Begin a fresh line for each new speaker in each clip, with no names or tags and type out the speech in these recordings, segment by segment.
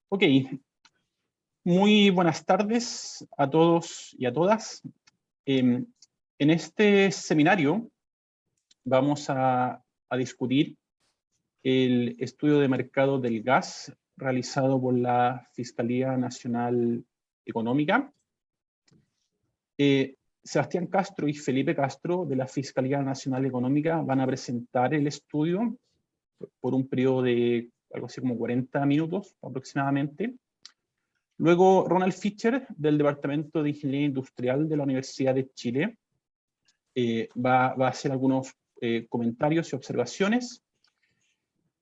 Ok, muy buenas tardes a todos y a todas. En este seminario vamos a discutir el estudio de mercado del gas realizado por la Fiscalía Nacional Económica. Sebastián Castro y Felipe Castro de la Fiscalía Nacional Económica van a presentar el estudio por un periodo de algo así como 40 minutos aproximadamente. Luego, Ronald Fischer, del Departamento de Ingeniería Industrial de la Universidad de Chile, va a hacer algunos comentarios y observaciones.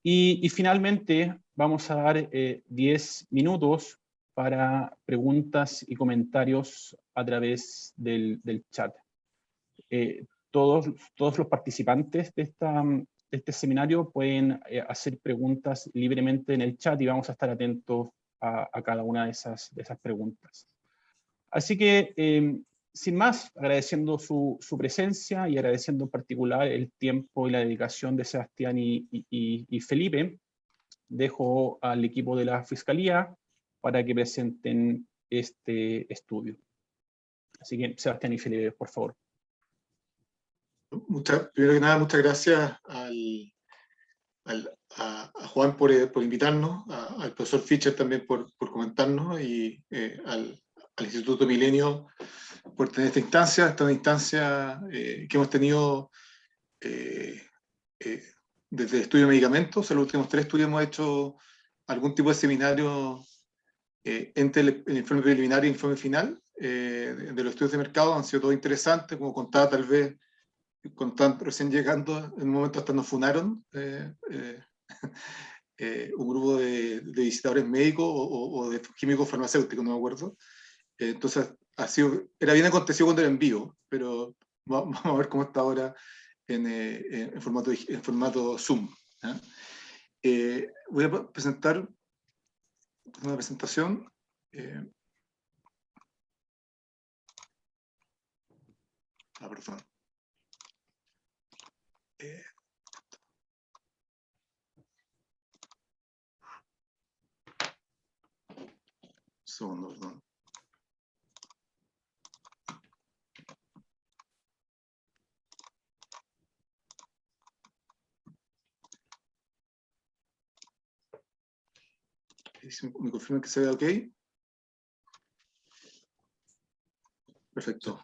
Y finalmente, vamos a dar 10 minutos para preguntas y comentarios a través del chat. Todos los participantes de este seminario pueden hacer preguntas libremente en el chat y vamos a estar atentos a cada una de esas preguntas. Así que, sin más, agradeciendo su presencia y agradeciendo en particular el tiempo y la dedicación de Sebastián y Felipe, dejo al equipo de la Fiscalía para que presenten este estudio. Así que, Sebastián y Felipe, por favor.
Primero que nada, muchas gracias a Juan por invitarnos, al profesor Fischer también por comentarnos y al Instituto Milenio por tener esta instancia que hemos tenido desde el estudio de medicamentos. En los últimos 3 estudios hemos hecho algún tipo de seminario entre el informe preliminar y el informe final de los estudios de mercado. Han sido todos interesantes, como contaba tal vez, recién llegando, en un momento hasta nos funaron un grupo de visitadores médicos o de químicos farmacéuticos, no me acuerdo. Entonces, era bien acontecido cuando era en vivo, pero vamos a ver cómo está ahora en formato Zoom. Voy a presentar una presentación. Perdón. Segundo, perdón. ¿Me confirman que se ve ok? Perfecto.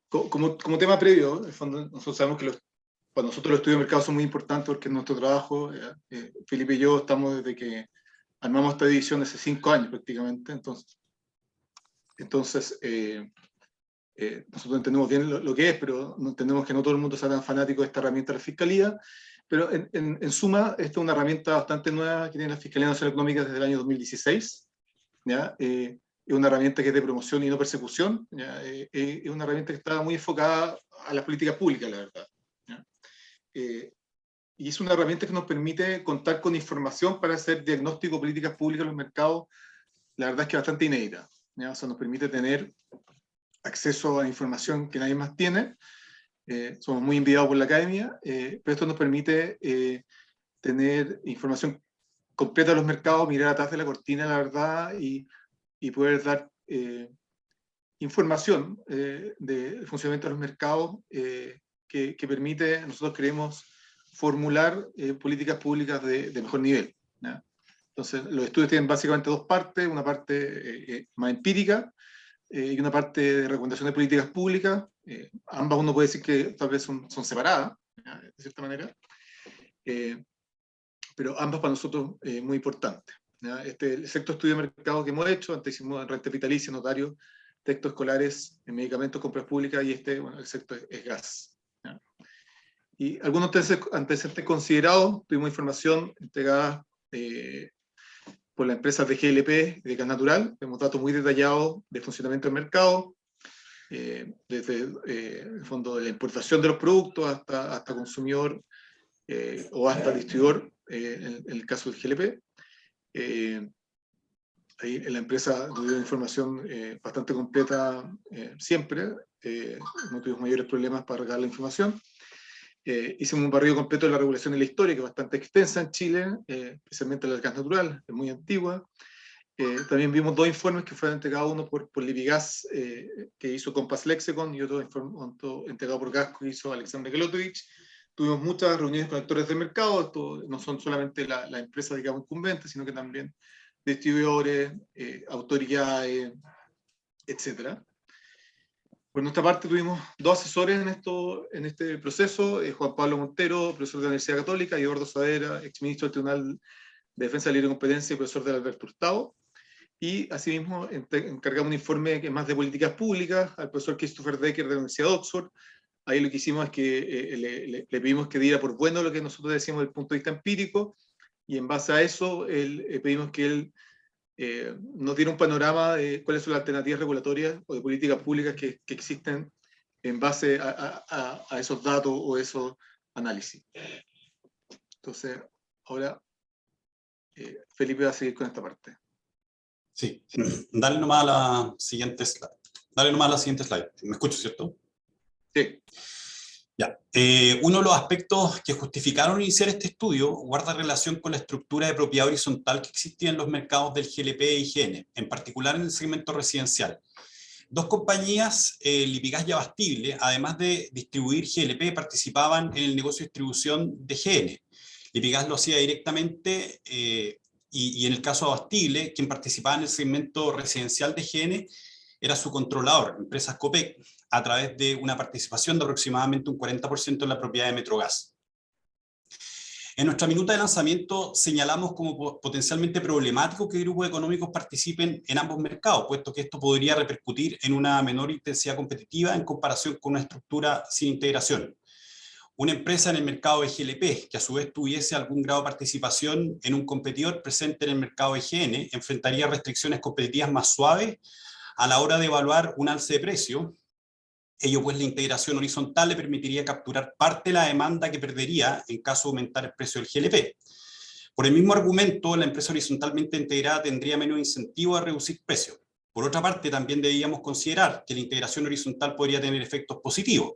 Como tema previo, en el fondo, nosotros sabemos que para nosotros los estudios de mercado son muy importantes porque es nuestro trabajo. Felipe y yo estamos desde que armamos esta división hace 5 años prácticamente. Entonces nosotros entendemos bien lo que es, pero entendemos que no todo el mundo sea tan fanático de esta herramienta de la Fiscalía. Pero en suma, esta es una herramienta bastante nueva que tiene la Fiscalía Nacional Económica desde el año 2016. ¿Ya? Es una herramienta que es de promoción y no persecución. Es una herramienta que está muy enfocada a las políticas públicas, la verdad. Y es una herramienta que nos permite contar con información para hacer diagnóstico de políticas públicas en los mercados. La verdad es que es bastante inédita. ¿Ya? O sea, nos permite tener acceso a información que nadie más tiene. Somos muy enviados por la academia, pero esto nos permite tener información completa de los mercados, mirar atrás de la cortina, la verdad, y poder dar información del funcionamiento de los mercados que permite, nosotros queremos formular políticas públicas de mejor nivel. ¿Ya? Entonces, los estudios tienen básicamente 2 partes, una parte más empírica y una parte de recomendación de políticas públicas. Ambas uno puede decir que tal vez son separadas, ¿ya? De cierta manera, pero ambas para nosotros muy importantes. El sexto estudio de mercado que hemos hecho, antes hicimos renta vitalicia, notario, textos escolares, medicamentos, compras públicas, y bueno, el sexto es gas. ¿Ya? Y algunos antecedentes considerados, tuvimos información entregada por las empresas de GLP y de Gas Natural, tenemos datos muy detallados de funcionamiento del mercado, desde el fondo de la importación de los productos hasta consumidor o hasta distribuidor, en el caso del GLP. Ahí en la empresa nos dio información bastante completa siempre, no tuvimos mayores problemas para regar la información. hicimos un barrido completo de la regulación de la historia, que es bastante extensa en Chile, especialmente la del gas natural, es muy antigua. También vimos 2 informes que fueron entregados, uno por Lipigas, que hizo Compass Lexicon, y otro entregado por Gasco, que hizo Alexander Gelotovich. Tuvimos muchas reuniones con actores del mercado, esto no son solamente la empresa, digamos, incumbente, sino que también distribuidores, autoridades, etc. Por nuestra parte tuvimos 2 asesores en este proceso, Juan Pablo Montero, profesor de la Universidad Católica, y Eduardo Saavedra, exministro del Tribunal de Defensa de la Libre Competencia y profesor del Alberto Hurtado. Y asimismo encargamos un informe que es más de políticas públicas al profesor Christopher Decker de la Universidad de Oxford. Ahí lo que hicimos es que le pedimos que diera por bueno lo que nosotros decíamos desde el punto de vista empírico, y en base a eso pedimos que él nos diera un panorama de cuáles son las alternativas regulatorias o de políticas públicas que existen en base a esos datos o esos análisis. Entonces, ahora Felipe va a seguir con esta parte.
Sí, dale nomás a la siguiente slide. Dale nomás a la siguiente slide. ¿Me escucho, cierto?
Sí.
Ya. Uno de los aspectos que justificaron iniciar este estudio guarda relación con la estructura de propiedad horizontal que existía en los mercados del GLP e IGN, en particular en el segmento residencial. 2 compañías, Lipigas y Abastible, además de distribuir GLP, participaban en el negocio de distribución de GN. Lipigas lo hacía directamente y en el caso de Abastible, quien participaba en el segmento residencial de GN era su controlador, Empresas Copec, a través de una participación de aproximadamente un 40% en la propiedad de Metrogas. En nuestra minuta de lanzamiento señalamos como potencialmente problemático que grupos económicos participen en ambos mercados, puesto que esto podría repercutir en una menor intensidad competitiva en comparación con una estructura sin integración. Una empresa en el mercado de GLP, que a su vez tuviese algún grado de participación en un competidor presente en el mercado de GN, enfrentaría restricciones competitivas más suaves a la hora de evaluar un alce de precio. Ello pues la integración horizontal le permitiría capturar parte de la demanda que perdería en caso de aumentar el precio del GLP. Por el mismo argumento, la empresa horizontalmente integrada tendría menos incentivo a reducir precios. Por otra parte, también debíamos considerar que la integración horizontal podría tener efectos positivos.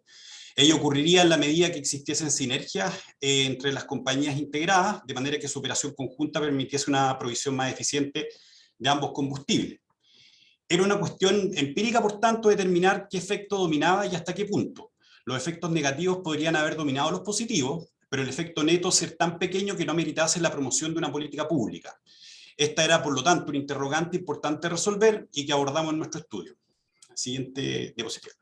Ello ocurriría en la medida que existiesen sinergias entre las compañías integradas, de manera que su operación conjunta permitiese una provisión más eficiente de ambos combustibles. Era una cuestión empírica, por tanto, determinar qué efecto dominaba y hasta qué punto. Los efectos negativos podrían haber dominado los positivos, pero el efecto neto ser tan pequeño que no meritase la promoción de una política pública. Esta era, por lo tanto, un interrogante importante resolver y que abordamos en nuestro estudio. Siguiente diapositiva.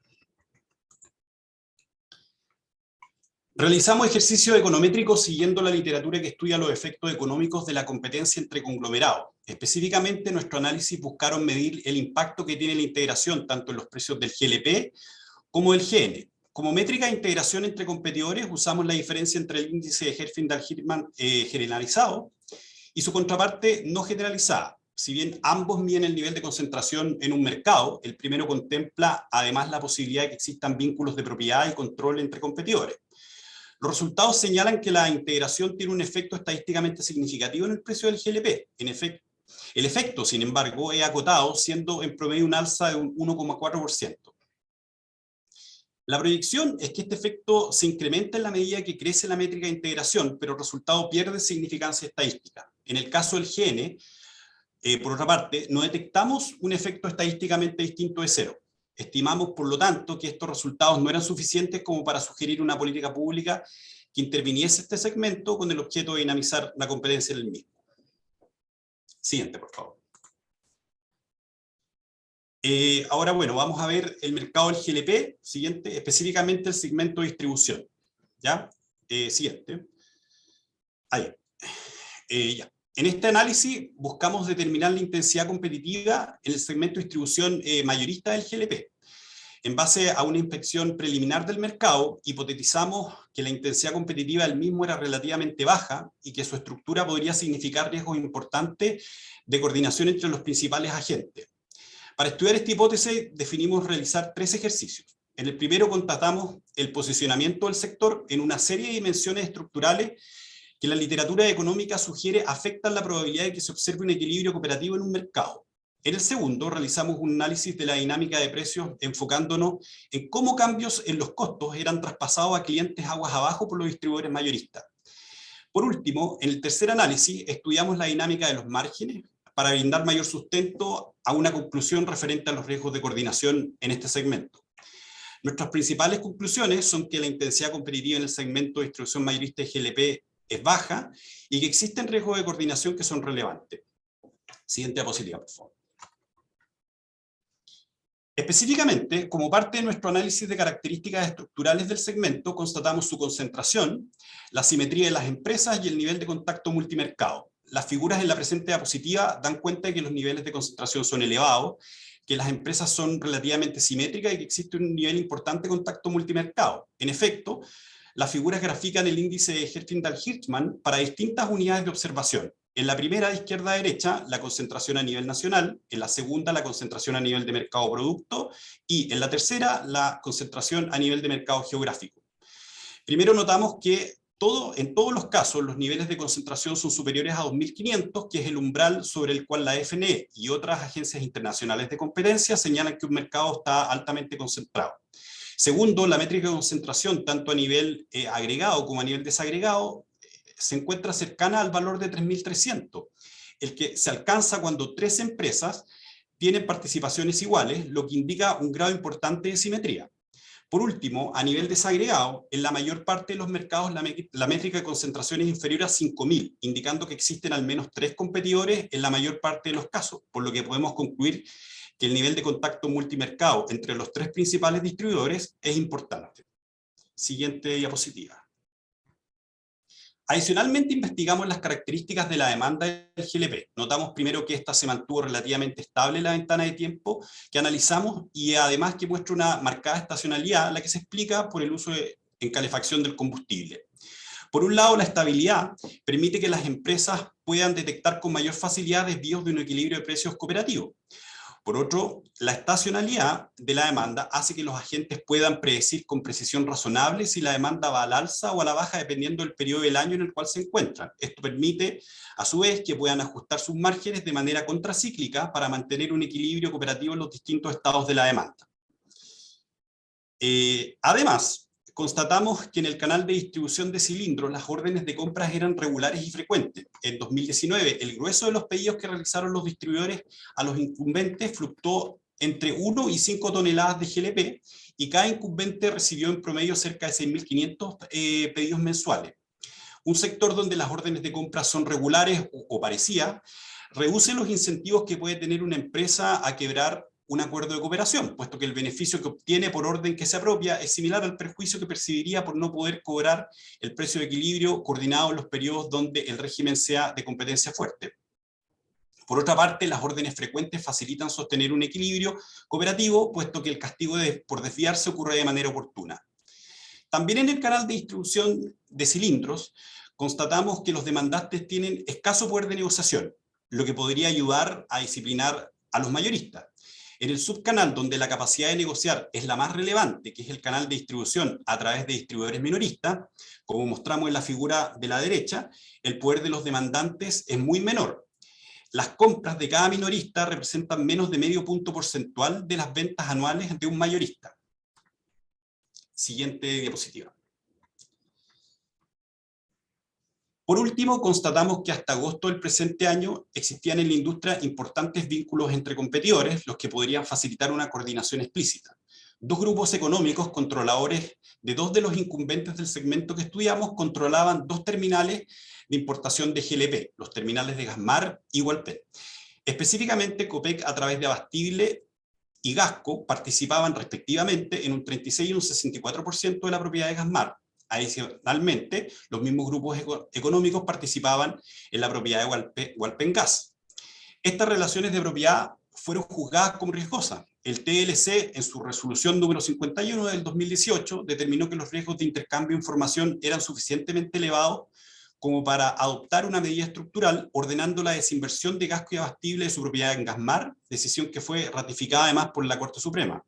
Realizamos ejercicios econométricos siguiendo la literatura que estudia los efectos económicos de la competencia entre conglomerados. Específicamente, nuestro análisis buscaron medir el impacto que tiene la integración tanto en los precios del GLP como del GN. Como métrica de integración entre competidores, usamos la diferencia entre el índice de Herfindahl-Hirman generalizado y su contraparte no generalizada. Si bien ambos miden el nivel de concentración en un mercado, el primero contempla además la posibilidad de que existan vínculos de propiedad y control entre competidores. Los resultados señalan que la integración tiene un efecto estadísticamente significativo en el precio del GLP. El efecto, sin embargo, es acotado, siendo en promedio un alza de un 1,4%. La proyección es que este efecto se incrementa en la medida que crece la métrica de integración, pero el resultado pierde significancia estadística. En el caso del GN, por otra parte, no detectamos un efecto estadísticamente distinto de cero. Estimamos, por lo tanto, que estos resultados no eran suficientes como para sugerir una política pública que interviniese este segmento con el objeto de dinamizar la competencia en el mismo. Siguiente, por favor. Ahora, bueno, vamos a ver el mercado del GLP, siguiente, específicamente el segmento de distribución. ¿Ya? Siguiente. Ahí. Ya. En este análisis buscamos determinar la intensidad competitiva en el segmento de distribución mayorista del GLP. En base a una inspección preliminar del mercado, hipotetizamos que la intensidad competitiva del mismo era relativamente baja y que su estructura podría significar riesgos importantes de coordinación entre los principales agentes. Para estudiar esta hipótesis, definimos realizar 3 ejercicios. En el primero constatamos el posicionamiento del sector en una serie de dimensiones estructurales que la literatura económica sugiere afectan la probabilidad de que se observe un equilibrio cooperativo en un mercado. En el segundo, realizamos un análisis de la dinámica de precios enfocándonos en cómo cambios en los costos eran traspasados a clientes aguas abajo por los distribuidores mayoristas. Por último, en el tercer análisis, estudiamos la dinámica de los márgenes para brindar mayor sustento a una conclusión referente a los riesgos de coordinación en este segmento. Nuestras principales conclusiones son que la intensidad competitiva en el segmento de distribución mayorista de GLP es baja y que existen riesgos de coordinación que son relevantes. Siguiente diapositiva, por favor. Específicamente, como parte de nuestro análisis de características estructurales del segmento, constatamos su concentración, la simetría de las empresas y el nivel de contacto multimercado. Las figuras en la presente diapositiva dan cuenta de que los niveles de concentración son elevados, que las empresas son relativamente simétricas y que existe un nivel importante de contacto multimercado. En efecto, las figuras grafican el índice de Herfindahl-Hirschman para distintas unidades de observación. En la primera, de izquierda a derecha, la concentración a nivel nacional, en la segunda, la concentración a nivel de mercado producto, y en la tercera, la concentración a nivel de mercado geográfico. Primero notamos que en todos los casos los niveles de concentración son superiores a 2.500, que es el umbral sobre el cual la FNE y otras agencias internacionales de competencia señalan que un mercado está altamente concentrado. Segundo, la métrica de concentración, tanto a nivel agregado como a nivel desagregado, se encuentra cercana al valor de 3.300, el que se alcanza cuando 3 empresas tienen participaciones iguales, lo que indica un grado importante de simetría. Por último, a nivel desagregado, en la mayor parte de los mercados la métrica de concentración es inferior a 5.000, indicando que existen al menos 3 competidores en la mayor parte de los casos, por lo que podemos concluir que el nivel de contacto multimercado entre los 3 principales distribuidores es importante. Siguiente diapositiva. Adicionalmente, investigamos las características de la demanda del GLP. Notamos primero que esta se mantuvo relativamente estable en la ventana de tiempo que analizamos y además que muestra una marcada estacionalidad, la que se explica por el uso en calefacción del combustible. Por un lado, la estabilidad permite que las empresas puedan detectar con mayor facilidad desvíos de un equilibrio de precios cooperativo. Por otro, la estacionalidad de la demanda hace que los agentes puedan predecir con precisión razonable si la demanda va al alza o a la baja dependiendo del periodo del año en el cual se encuentran. Esto permite, a su vez, que puedan ajustar sus márgenes de manera contracíclica para mantener un equilibrio cooperativo en los distintos estados de la demanda. Además, constatamos que en el canal de distribución de cilindros las órdenes de compras eran regulares y frecuentes. En 2019, el grueso de los pedidos que realizaron los distribuidores a los incumbentes fluctuó entre 1 y 5 toneladas de GLP y cada incumbente recibió en promedio cerca de 6.500 pedidos mensuales. Un sector donde las órdenes de compra son regulares o parecidas, reduce los incentivos que puede tener una empresa a quebrar un acuerdo de cooperación, puesto que el beneficio que obtiene por orden que se apropia es similar al perjuicio que percibiría por no poder cobrar el precio de equilibrio coordinado en los periodos donde el régimen sea de competencia fuerte. Por otra parte, las órdenes frecuentes facilitan sostener un equilibrio cooperativo, puesto que el castigo por desviarse ocurre de manera oportuna. También en el canal de distribución de cilindros, constatamos que los demandantes tienen escaso poder de negociación, lo que podría ayudar a disciplinar a los mayoristas. En el subcanal donde la capacidad de negociar es la más relevante, que es el canal de distribución a través de distribuidores minoristas, como mostramos en la figura de la derecha, el poder de los demandantes es muy menor. Las compras de cada minorista representan menos de medio punto porcentual de las ventas anuales de un mayorista. Siguiente diapositiva. Por último, constatamos que hasta agosto del presente año existían en la industria importantes vínculos entre competidores, los que podrían facilitar una coordinación explícita. 2 grupos económicos controladores de 2 de los incumbentes del segmento que estudiamos controlaban 2 terminales de importación de GLP, los terminales de Gasmar y Hualpén. Específicamente, Copec a través de Abastible y Gasco participaban respectivamente en un 36 y un 64% de la propiedad de Gasmar. Adicionalmente, los mismos grupos económicos participaban en la propiedad de Hualpén Gas. Estas relaciones de propiedad fueron juzgadas como riesgosas. El TLC, en su resolución número 51 del 2018, determinó que los riesgos de intercambio de información eran suficientemente elevados como para adoptar una medida estructural ordenando la desinversión de Gasco y Abastible de su propiedad en Gasmar, decisión que fue ratificada además por la Corte Suprema.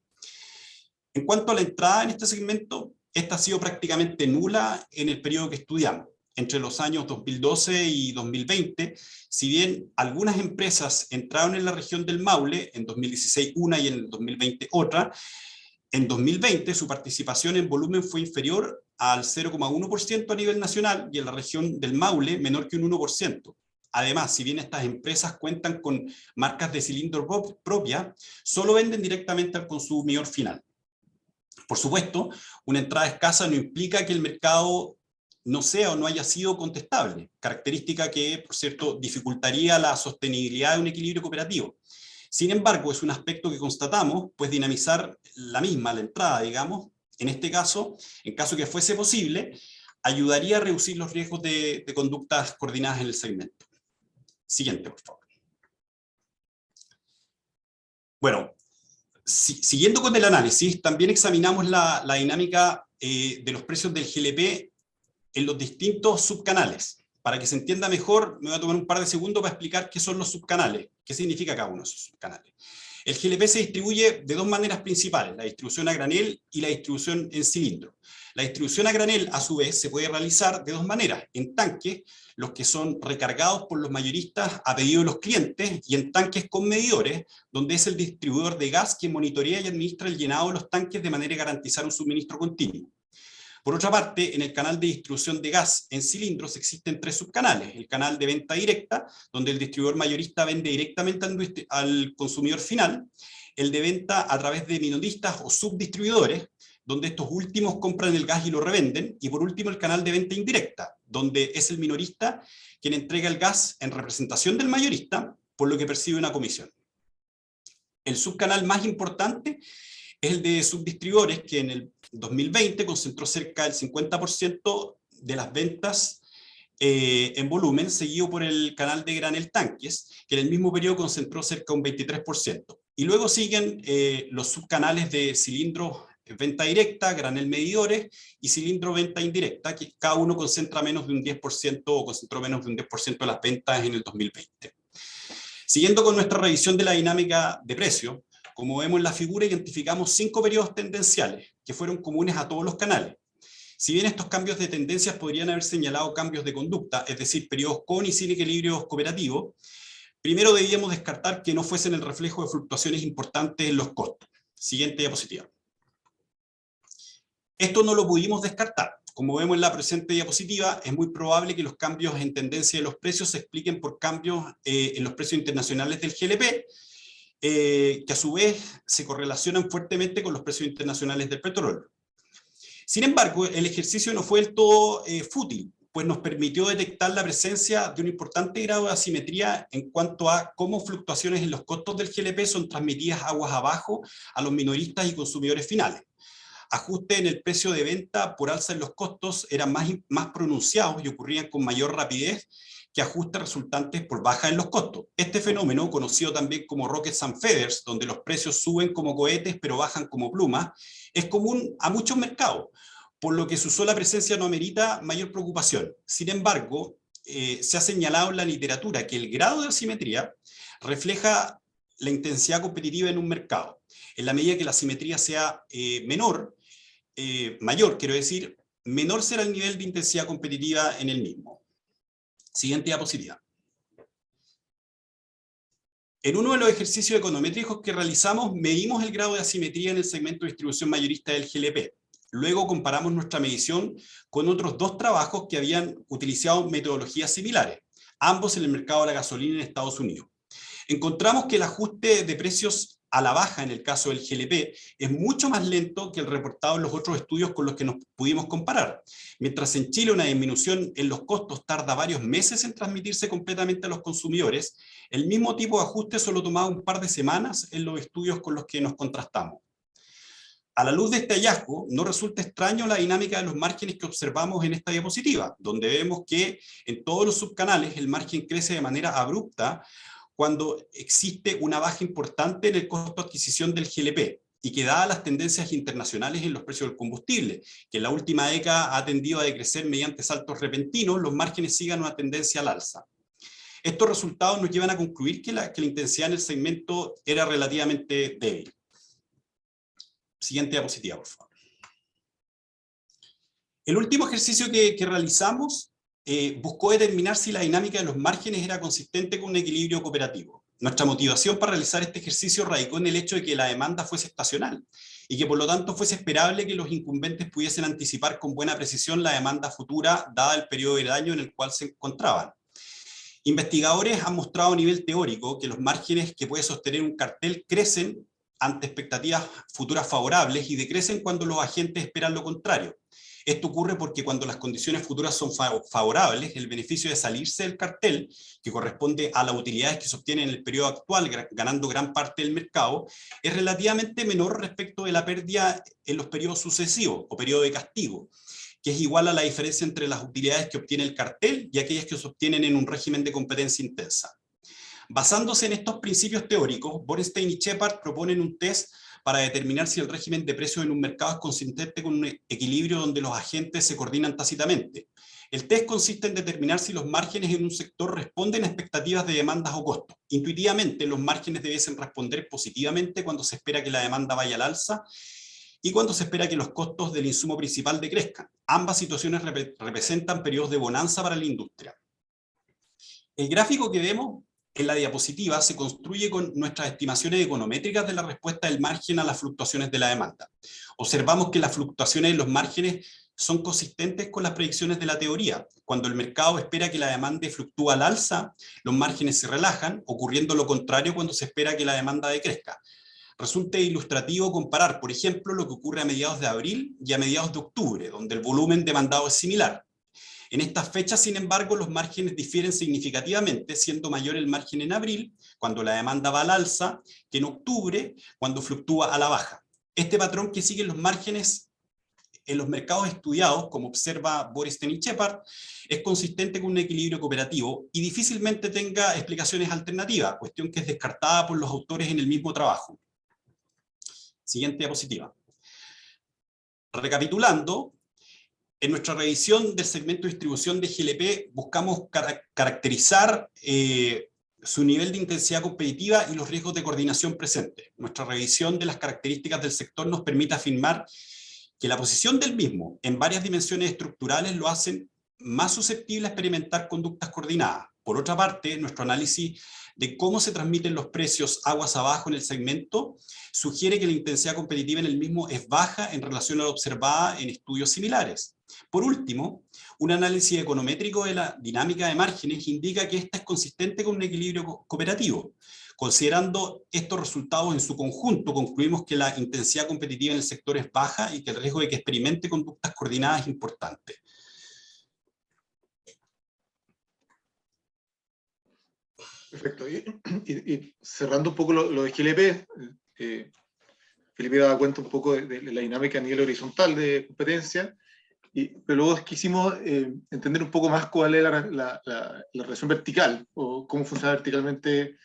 En cuanto a la entrada en este segmento, esta ha sido prácticamente nula en el periodo que estudiamos. entre los años 2012 y 2020, si bien algunas empresas entraron en la región del Maule, en 2016 una y en el 2020 otra, en 2020 su participación en volumen fue inferior al 0,1% a nivel nacional y en la región del Maule menor que un 1%. Además, si bien estas empresas cuentan con marcas de cilindro propia, solo venden directamente al consumidor final. Por supuesto, una entrada escasa no implica que el mercado no sea o no haya sido contestable, característica que, por cierto, dificultaría la sostenibilidad de un equilibrio cooperativo. Sin embargo, es un aspecto que constatamos, pues dinamizar la entrada, digamos, en este caso, en caso que fuese posible, ayudaría a reducir los riesgos de conductas coordinadas en el segmento. Siguiente, por favor. Bueno, siguiendo con el análisis, también examinamos la dinámica de los precios del GLP en los distintos subcanales. Para que se entienda mejor, me voy a tomar un par de segundos para explicar qué son los subcanales, qué significa cada uno de esos subcanales. El GLP se distribuye de dos maneras principales, la distribución a granel y la distribución en cilindro. La distribución a granel, a su vez, se puede realizar de dos maneras, en tanques, los que son recargados por los mayoristas a pedido de los clientes, y en tanques con medidores, donde es el distribuidor de gas quien monitorea y administra el llenado de los tanques de manera a garantizar un suministro continuo. Por otra parte, en el canal de distribución de gas en cilindros existen tres subcanales. El canal de venta directa, donde el distribuidor mayorista vende directamente al consumidor final. El de venta a través de minoristas o subdistribuidores, donde estos últimos compran el gas y lo revenden. Y por último, el canal de venta indirecta, donde es el minorista quien entrega el gas en representación del mayorista, por lo que percibe una comisión. El subcanal más importante es el de subdistribuidores, que en el 2020 concentró cerca del 50% de las ventas en volumen, seguido por el canal de granel tanques, que en el mismo periodo concentró cerca de un 23%. Y luego siguen los subcanales de cilindros venta directa, granel medidores y cilindro venta indirecta, que cada uno concentra menos de un 10% o concentró menos de un 10% de las ventas en el 2020. Siguiendo con nuestra revisión de la dinámica de precio, como vemos en la figura, identificamos 5 periodos tendenciales que fueron comunes a todos los canales. Si bien estos cambios de tendencias podrían haber señalado cambios de conducta, es decir, periodos con y sin equilibrios cooperativos, primero debíamos descartar que no fuesen el reflejo de fluctuaciones importantes en los costos. Siguiente diapositiva. Esto no lo pudimos descartar. Como vemos en la presente diapositiva, es muy probable que los cambios en tendencia de los precios se expliquen por cambios en los precios internacionales del GLP, que a su vez se correlacionan fuertemente con los precios internacionales del petróleo. Sin embargo, el ejercicio no fue del todo fútil, pues nos permitió detectar la presencia de un importante grado de asimetría en cuanto a cómo fluctuaciones en los costos del GLP son transmitidas aguas abajo a los minoristas y consumidores finales. Ajustes en el precio de venta por alza en los costos eran más pronunciados y ocurrían con mayor rapidez que ajustes resultantes por baja en los costos. Este fenómeno, conocido también como Rockets and Feathers, donde los precios suben como cohetes pero bajan como plumas, es común a muchos mercados, por lo que su sola presencia no amerita mayor preocupación. Sin embargo, se ha señalado en la literatura que el grado de asimetría refleja la intensidad competitiva en un mercado. En la medida que la asimetría sea mayor, quiero decir, menor será el nivel de intensidad competitiva en el mismo. Siguiente diapositiva. En uno de los ejercicios econométricos que realizamos, medimos el grado de asimetría en el segmento de distribución mayorista del GLP. Luego comparamos nuestra medición con otros dos trabajos que habían utilizado metodologías similares, ambos en el mercado de la gasolina en Estados Unidos. Encontramos que el ajuste de precios a la baja en el caso del GLP es mucho más lento que el reportado en los otros estudios con los que nos pudimos comparar. Mientras en Chile una disminución en los costos tarda varios meses en transmitirse completamente a los consumidores, el mismo tipo de ajuste solo tomaba un par de semanas en los estudios con los que nos contrastamos. A la luz de este hallazgo, no resulta extraño la dinámica de los márgenes que observamos en esta diapositiva, donde vemos que en todos los subcanales el margen crece de manera abrupta cuando existe una baja importante en el costo de adquisición del GLP, y que dadas las tendencias internacionales en los precios del combustible, que en la última década ha tendido a decrecer mediante saltos repentinos, los márgenes sigan una tendencia al alza. Estos resultados nos llevan a concluir que la intensidad en el segmento era relativamente débil. Siguiente diapositiva, por favor. El último ejercicio que realizamos buscó determinar si la dinámica de los márgenes era consistente con un equilibrio cooperativo. Nuestra motivación para realizar este ejercicio radicó en el hecho de que la demanda fuese estacional y que por lo tanto fuese esperable que los incumbentes pudiesen anticipar con buena precisión la demanda futura dada el periodo del año en el cual se encontraban. Investigadores han mostrado a nivel teórico que los márgenes que puede sostener un cartel crecen ante expectativas futuras favorables y decrecen cuando los agentes esperan lo contrario. Esto ocurre porque cuando las condiciones futuras son favorables, el beneficio de salirse del cartel, que corresponde a las utilidades que se obtienen en el periodo actual, ganando gran parte del mercado, es relativamente menor respecto de la pérdida en los periodos sucesivos o periodo de castigo, que es igual a la diferencia entre las utilidades que obtiene el cartel y aquellas que se obtienen en un régimen de competencia intensa. Basándose en estos principios teóricos, Borenstein y Shepard proponen un test para determinar si el régimen de precios en un mercado es consistente con un equilibrio donde los agentes se coordinan tácitamente. El test consiste en determinar si los márgenes en un sector responden a expectativas de demandas o costos. Intuitivamente, los márgenes debiesen responder positivamente cuando se espera que la demanda vaya al alza y cuando se espera que los costos del insumo principal decrezcan. Ambas situaciones representan periodos de bonanza para la industria. El gráfico que vemos en la diapositiva se construye con nuestras estimaciones econométricas de la respuesta del margen a las fluctuaciones de la demanda. Observamos que las fluctuaciones en los márgenes son consistentes con las predicciones de la teoría. Cuando el mercado espera que la demanda fluctúe al alza, los márgenes se relajan, ocurriendo lo contrario cuando se espera que la demanda decrezca. Resulta ilustrativo comparar, por ejemplo, lo que ocurre a mediados de abril y a mediados de octubre, donde el volumen demandado es similar. En estas fechas, sin embargo, los márgenes difieren significativamente, siendo mayor el margen en abril, cuando la demanda va al alza, que en octubre, cuando fluctúa a la baja. Este patrón que siguen los márgenes en los mercados estudiados, como observa Borenstein y Shepard, es consistente con un equilibrio cooperativo y difícilmente tenga explicaciones alternativas, cuestión que es descartada por los autores en el mismo trabajo. Siguiente diapositiva. Recapitulando, en nuestra revisión del segmento de distribución de GLP buscamos caracterizar su nivel de intensidad competitiva y los riesgos de coordinación presentes. Nuestra revisión de las características del sector nos permite afirmar que la posición del mismo en varias dimensiones estructurales lo hacen más susceptible a experimentar conductas coordinadas. Por otra parte, nuestro análisis de cómo se transmiten los precios aguas abajo en el segmento sugiere que la intensidad competitiva en el mismo es baja en relación a la observada en estudios similares. Por último, un análisis econométrico de la dinámica de márgenes indica que esta es consistente con un equilibrio cooperativo. Considerando estos resultados en su conjunto, concluimos que la intensidad competitiva en el sector es baja y que el riesgo de que experimente conductas coordinadas es importante.
Perfecto. Y cerrando un poco lo de GLP, Felipe daba cuenta un poco de la dinámica a nivel horizontal de competencia, pero luego quisimos entender un poco más cuál es la relación vertical, o cómo funciona verticalmente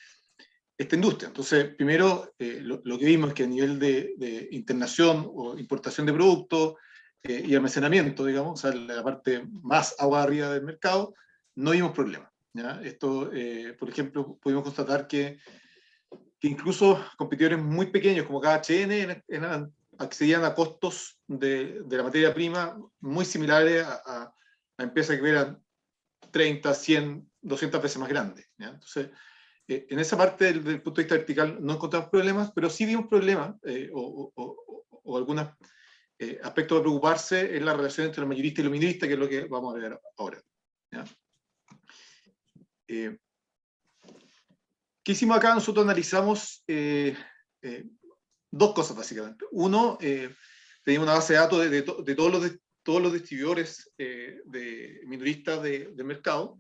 esta industria. Entonces, primero, lo que vimos es que a nivel de internación o importación de productos y almacenamiento, digamos, o sea, la parte más agua arriba del mercado, no vimos problemas. ¿Ya? Esto, por ejemplo, pudimos constatar que incluso competidores muy pequeños como KHN accedían a costos de la materia prima muy similares a empresas que eran 30, 100, 200 veces más grandes. ¿Ya? Entonces, en esa parte del punto de vista vertical no encontramos problemas, pero sí vimos problemas o algunos aspectos de preocuparse en la relación entre el mayorista y el minorista, que es lo que vamos a ver ahora. ¿Ya? ¿Qué hicimos acá? Nosotros analizamos dos cosas básicamente. Uno, teníamos una base de datos de todos los distribuidores de minoristas del mercado.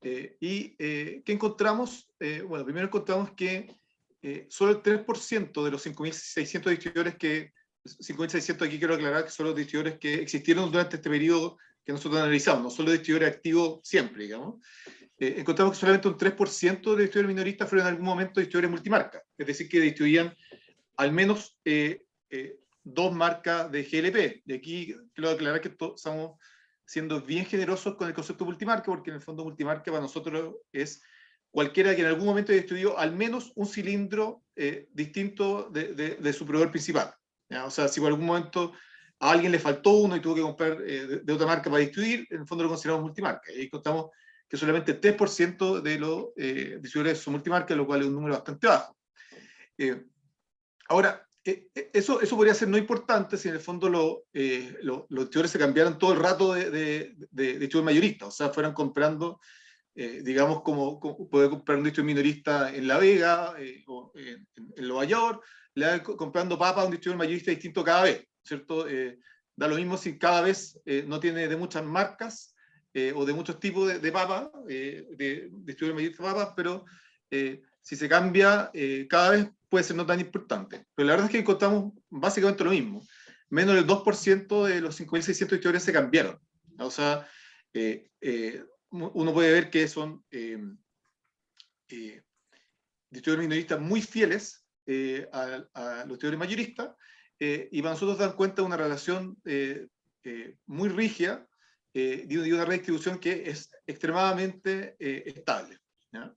¿Qué encontramos? Bueno, primero encontramos que solo el 3% de los 5.600 distribuidores 5.600 aquí quiero aclarar que son los distribuidores que existieron durante este periodo que nosotros analizamos, no solo distribuidores activos siempre, digamos. Encontramos que solamente un 3% de distribuidores minoristas fueron en algún momento distribuidores multimarcas, es decir, que distribuían al menos dos marcas de GLP. Y aquí quiero aclarar que estamos siendo bien generosos con el concepto multimarca, porque en el fondo multimarca para nosotros es cualquiera que en algún momento haya distribuido al menos un cilindro distinto de su proveedor principal. ¿Ya? O sea, si por algún momento a alguien le faltó uno y tuvo que comprar de otra marca para distribuir, en el fondo lo consideramos multimarca. Y ahí contamos que solamente el 3% de los distribuidores son multimarca, lo cual es un número bastante bajo. Ahora, eso podría ser no importante si en el fondo los distribuidores se cambiaran todo el rato de distribuidor mayorista, o sea, fueran comprando, digamos, como puede comprar un distribuidor minorista en La Vega o en Nueva York, le va comprando papas a un distribuidor mayorista distinto cada vez, ¿cierto? Da lo mismo si cada vez no tiene de muchas marcas o de muchos tipos de papas, de distribuidor mayorista de papas, pero si se cambia cada vez puede ser no tan importante. Pero la verdad es que encontramos básicamente lo mismo. Menos del 2% de los 5.600 distribuidores se cambiaron. O sea, uno puede ver que son distribuidores minoristas muy fieles a los distribuidores mayoristas, y para nosotros dan cuenta de una relación muy rígida, de una redistribución que es extremadamente estable, ¿ya?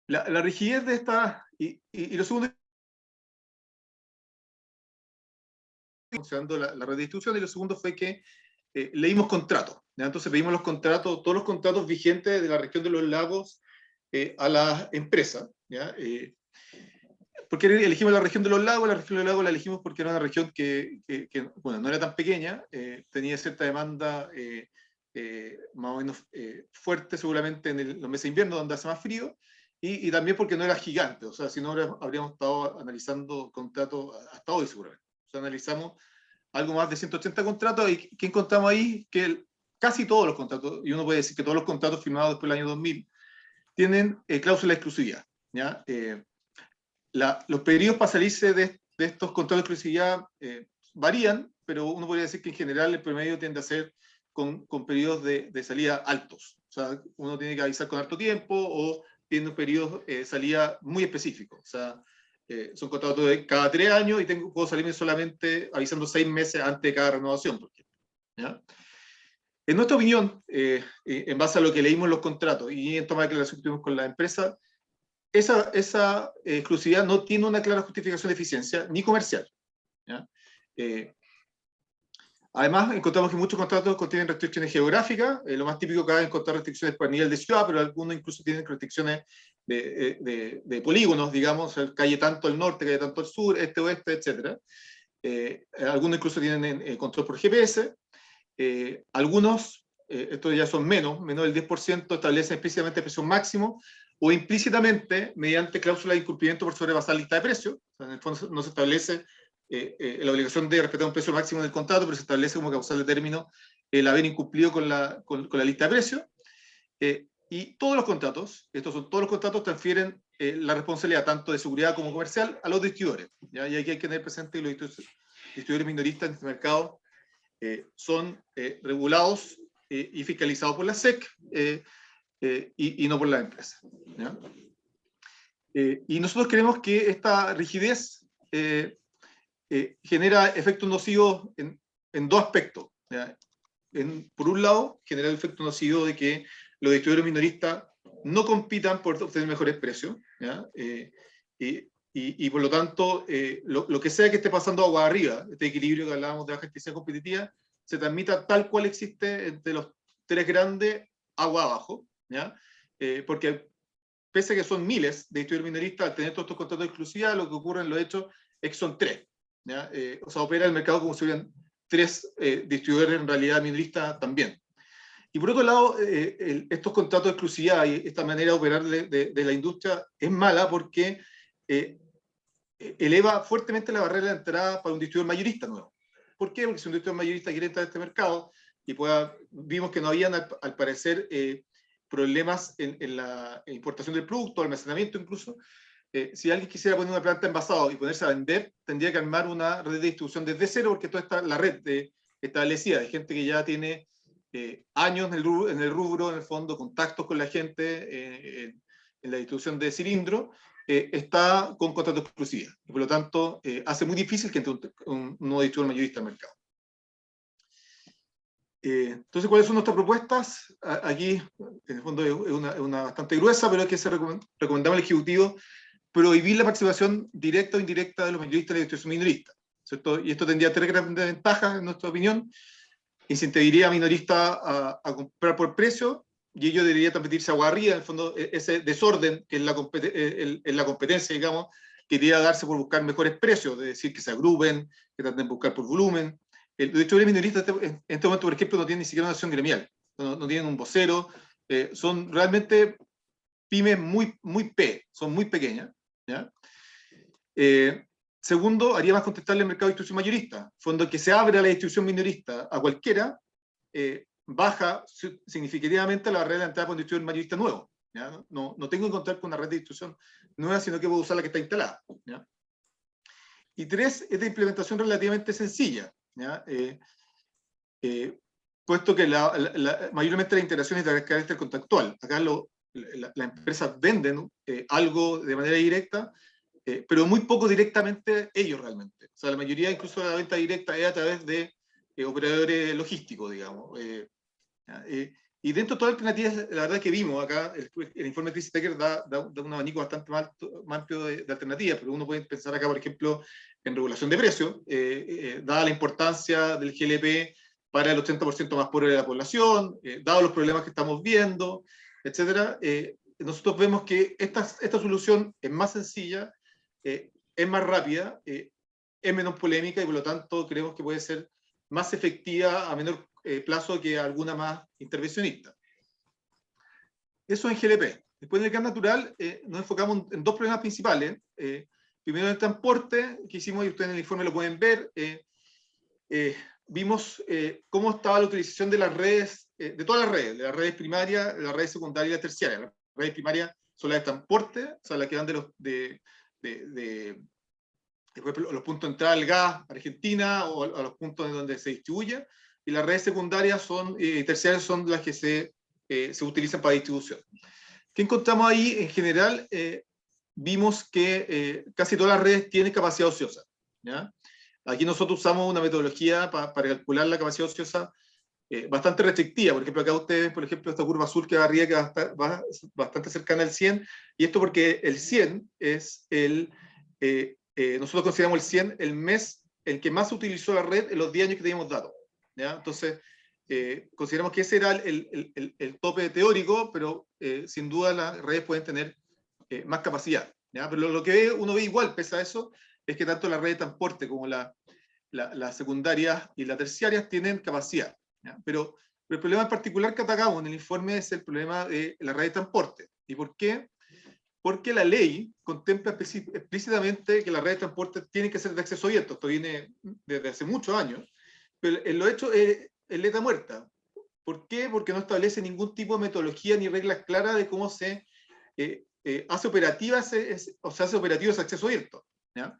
La rigidez de esta, y lo segundo, considerando la redistribución, y lo segundo fue que leímos contratos, ¿ya? Entonces pedimos los contratos, todos los contratos vigentes de la región de los lagos a las empresas, ¿ya? ¿Por qué elegimos la región de los lagos? La región de los lagos la elegimos porque era una región que bueno, no era tan pequeña, tenía cierta demanda más o menos fuerte seguramente en los meses de invierno, donde hace más frío, y también porque no era gigante, o sea, si no habríamos estado analizando contratos hasta hoy seguramente. O sea, analizamos algo más de 180 contratos, y ¿qué encontramos ahí? Que casi todos los contratos, y uno puede decir que todos los contratos firmados después del año 2000, tienen cláusula de exclusividad, ¿ya? Los periodos para salirse de estos contratos de exclusividad varían, pero uno podría decir que en general el promedio tiende a ser con periodos de salida altos. O sea, uno tiene que avisar con harto tiempo o tiene un periodo de salida muy específico. O sea, son contratos de cada 3 años y puedo salirme solamente avisando 6 meses antes de cada renovación, por ejemplo, ¿ya? En nuestra opinión, en base a lo que leímos en los contratos y en toma de declaración que tuvimos con la empresa, esa exclusividad no tiene una clara justificación de eficiencia ni comercial, ¿ya? Además, encontramos que muchos contratos contienen restricciones geográficas. Lo más típico acá es encontrar restricciones por nivel de ciudad, pero algunos incluso tienen restricciones de polígonos, digamos, calle tanto al norte, calle tanto al sur, este, oeste, etc. Algunos incluso tienen control por GPS. Algunos, estos ya son menos del 10%, establecen explícitamente precio máximo o implícitamente mediante cláusula de incumplimiento por sobrepasar la lista de precios. O sea, en el fondo no se establece la obligación de respetar un precio máximo del contrato, pero se establece como causal de término el haber incumplido con la lista de precios. Y todos los contratos, estos son todos los contratos, transfieren la responsabilidad tanto de seguridad como comercial a los distribuidores, ¿ya? Y aquí hay que tener presente que los distribuidores minoristas en este mercado son regulados y fiscalizados por la SEC y no por la empresa, ¿ya? Y nosotros creemos que esta rigidez genera efectos nocivos en dos aspectos, ¿ya? Por un lado, genera el efecto nocivo de que los distribuidores minoristas no compitan por obtener mejores precios, ¿ya? Y por lo tanto, lo que sea que esté pasando agua arriba, este equilibrio que hablábamos de baja eficiencia competitiva, se transmita tal cual existe entre los 3 grandes agua abajo, ¿ya? Porque pese a que son miles de distribuidores minoristas, al tener todos estos contratos de exclusividad, lo que ocurre en los hechos es que son 3, ¿ya? O sea, opera el mercado como si hubieran 3 distribuidores en realidad minoristas también. Y por otro lado, estos contratos de exclusividad y esta manera de operar de la industria es mala porque eleva fuertemente la barrera de entrada para un distribuidor mayorista nuevo. ¿Por qué? Porque si un distribuidor mayorista quiere entrar a este mercado y vimos que no habían al parecer problemas en la importación del producto, almacenamiento incluso. Si alguien quisiera poner una planta envasada y ponerse a vender, tendría que armar una red de distribución desde cero, porque toda la red establecida de gente que ya tiene años en el rubro, en el fondo, contactos con la gente en la distribución de cilindro, está con contrato de exclusividad. Y por lo tanto, hace muy difícil que entre un nuevo distribuidor mayorista al mercado. Entonces, ¿cuáles son nuestras propuestas? Aquí, en el fondo, es una bastante gruesa, pero es que recomendamos al Ejecutivo prohibir la participación directa o indirecta de los mayoristas en la distribución minorista. O ¿cierto? Y esto tendría 3 grandes ventajas, en nuestra opinión. Incentivaría a minoristas a comprar por precio, y ello debería transmitirse a agua arriba, en el fondo, ese desorden que es la competencia, digamos, que debería darse por buscar mejores precios, es decir, que se agrupen, que traten de buscar por volumen. De hecho, los minoristas en este momento, por ejemplo, no tienen ni siquiera una acción gremial, no tienen un vocero, son realmente pymes son muy pequeñas, ¿ya? Segundo, haría más contestable el mercado de distribución mayorista. Fondo que se abre a la distribución minorista a cualquiera, baja significativamente la red de entrada por distribución mayorista nuevo. ¿Ya? No tengo que contar con una red de distribución nueva, sino que puedo usar la que está instalada. ¿Ya? Y 3, es de implementación relativamente sencilla. ¿Ya? Puesto que mayormente la integración es de carácter contractual. Acá las empresas venden algo de manera directa, pero muy poco directamente ellos realmente. O sea, la mayoría incluso de la venta directa es a través de operadores logísticos, digamos. Y dentro de todas las alternativas, la verdad que vimos acá, el informe de Chris Becker da un abanico bastante más amplio de alternativas, pero uno puede pensar acá, por ejemplo, en regulación de precios, dada la importancia del GLP para el 80% más pobre de la población, dado los problemas que estamos viendo, etc. Nosotros vemos que esta solución es más sencilla, es más rápida, es menos polémica y por lo tanto creemos que puede ser más efectiva a menor plazo que alguna más intervencionista. Eso en GLP. Después en el gas natural nos enfocamos en 2 problemas principales. Primero en el transporte, que hicimos, y ustedes en el informe lo pueden ver, vimos cómo estaba la utilización de las redes, de todas las redes primarias, las redes secundarias y las terciarias. Las redes primarias son las de transporte, o sea, las que van de los puntos de entrada al gas, Argentina, o a los puntos en donde se distribuye, y las redes secundarias y terciarias son las que se utilizan para distribución. ¿Qué encontramos ahí? En general, vimos que casi todas las redes tienen capacidad ociosa. ¿Ya? Aquí nosotros usamos una metodología para calcular la capacidad ociosa bastante restrictiva. Por ejemplo, acá ustedes ven, por ejemplo, esta curva azul que va arriba, que va bastante cercana al 100, y esto porque el 100 es nosotros consideramos el 100 el mes en que más se utilizó la red en los 10 años que teníamos datos. ¿Ya? Entonces, consideramos que ese era el tope teórico, pero sin duda las redes pueden tener más capacidad. ¿Ya? Pero lo que uno ve igual, pese a eso, es que tanto la red de transporte como las secundarias y las terciarias tienen capacidad. ¿Ya? Pero el problema en particular que atacamos en el informe es el problema de la red de transporte. ¿Y por qué? Porque la ley contempla explícitamente que la red de transporte tiene que ser de acceso abierto. Esto viene desde hace muchos años, pero lo hecho es letra muerta. ¿Por qué? Porque no establece ningún tipo de metodología ni reglas claras de cómo se hace operativo ese acceso abierto. ¿Ya?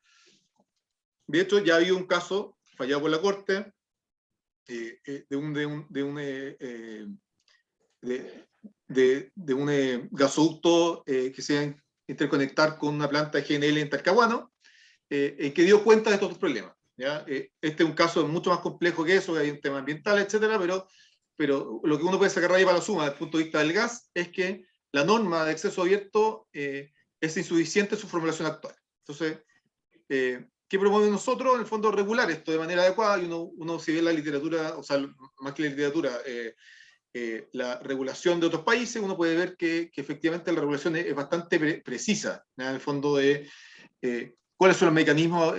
De hecho, ya ha habido un caso fallado por la Corte de un gasoducto que se va a interconectar con una planta de GNL en Talcahuano, que dio cuenta de estos problemas. ¿Ya? Este es un caso mucho más complejo que eso, hay un tema ambiental, etcétera, pero lo que uno puede sacar ahí para la suma desde el punto de vista del gas es que la norma de acceso abierto es insuficiente en su formulación actual. Entonces, ¿qué proponemos nosotros? En el fondo, regular esto de manera adecuada, y uno si ve la literatura, o sea, más que la literatura, la regulación de otros países, uno puede ver que efectivamente la regulación es bastante precisa, ¿no? En el fondo de cuáles son los mecanismos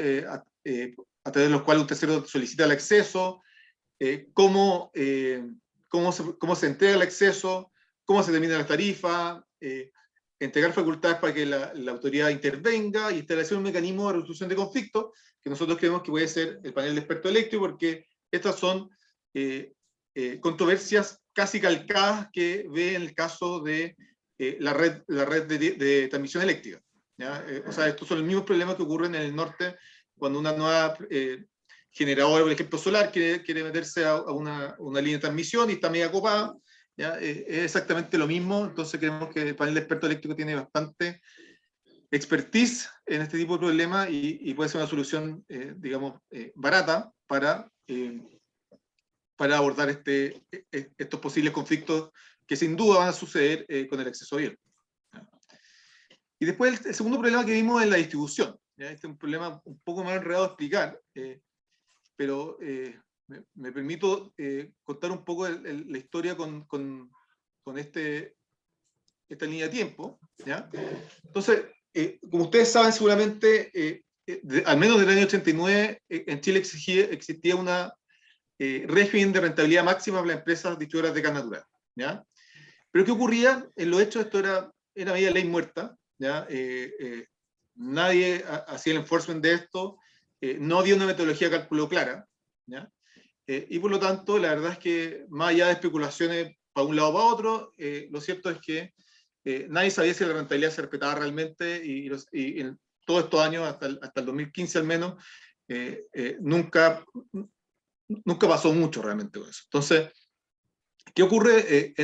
a través de los cuales un tercero solicita el acceso, cómo se entrega el acceso, cómo se determina la tarifa, entregar facultades para que la autoridad intervenga y establecer un mecanismo de resolución de conflictos que nosotros creemos que puede ser el panel de expertos eléctricos, porque estas son controversias casi calcadas que ve en el caso de la red de transmisión eléctrica. ¿Ya? O sea, estos son los mismos problemas que ocurren en el norte cuando una nueva generadora, por ejemplo, solar, quiere meterse a una línea de transmisión y está media copada. ¿Ya? Es exactamente lo mismo, entonces creemos que el panel de expertos eléctricos tiene bastante expertise en este tipo de problemas y puede ser una solución, digamos, barata para abordar estos posibles conflictos que sin duda van a suceder con el acceso abierto. Y después el segundo problema que vimos es la distribución. ¿Ya? Este es un problema un poco más enredado de explicar, pero me permito contar un poco la historia con esta línea de tiempo. ¿Ya? Entonces, como ustedes saben seguramente, al menos del año 89, en Chile existía una régimen de rentabilidad máxima para las empresas distribuidoras de gas natural. ¿Ya? Pero ¿qué ocurría? En los hechos esto era media ley muerta. ¿Ya? Nadie hacía el enforcement de esto, no había una metodología de cálculo clara, ¿ya? Y por lo tanto, la verdad es que más allá de especulaciones para un lado o para otro, lo cierto es que nadie sabía si la rentabilidad se respetaba realmente y en todos estos años, hasta el 2015 al menos, nunca pasó mucho realmente con eso. Entonces, ¿qué ocurre?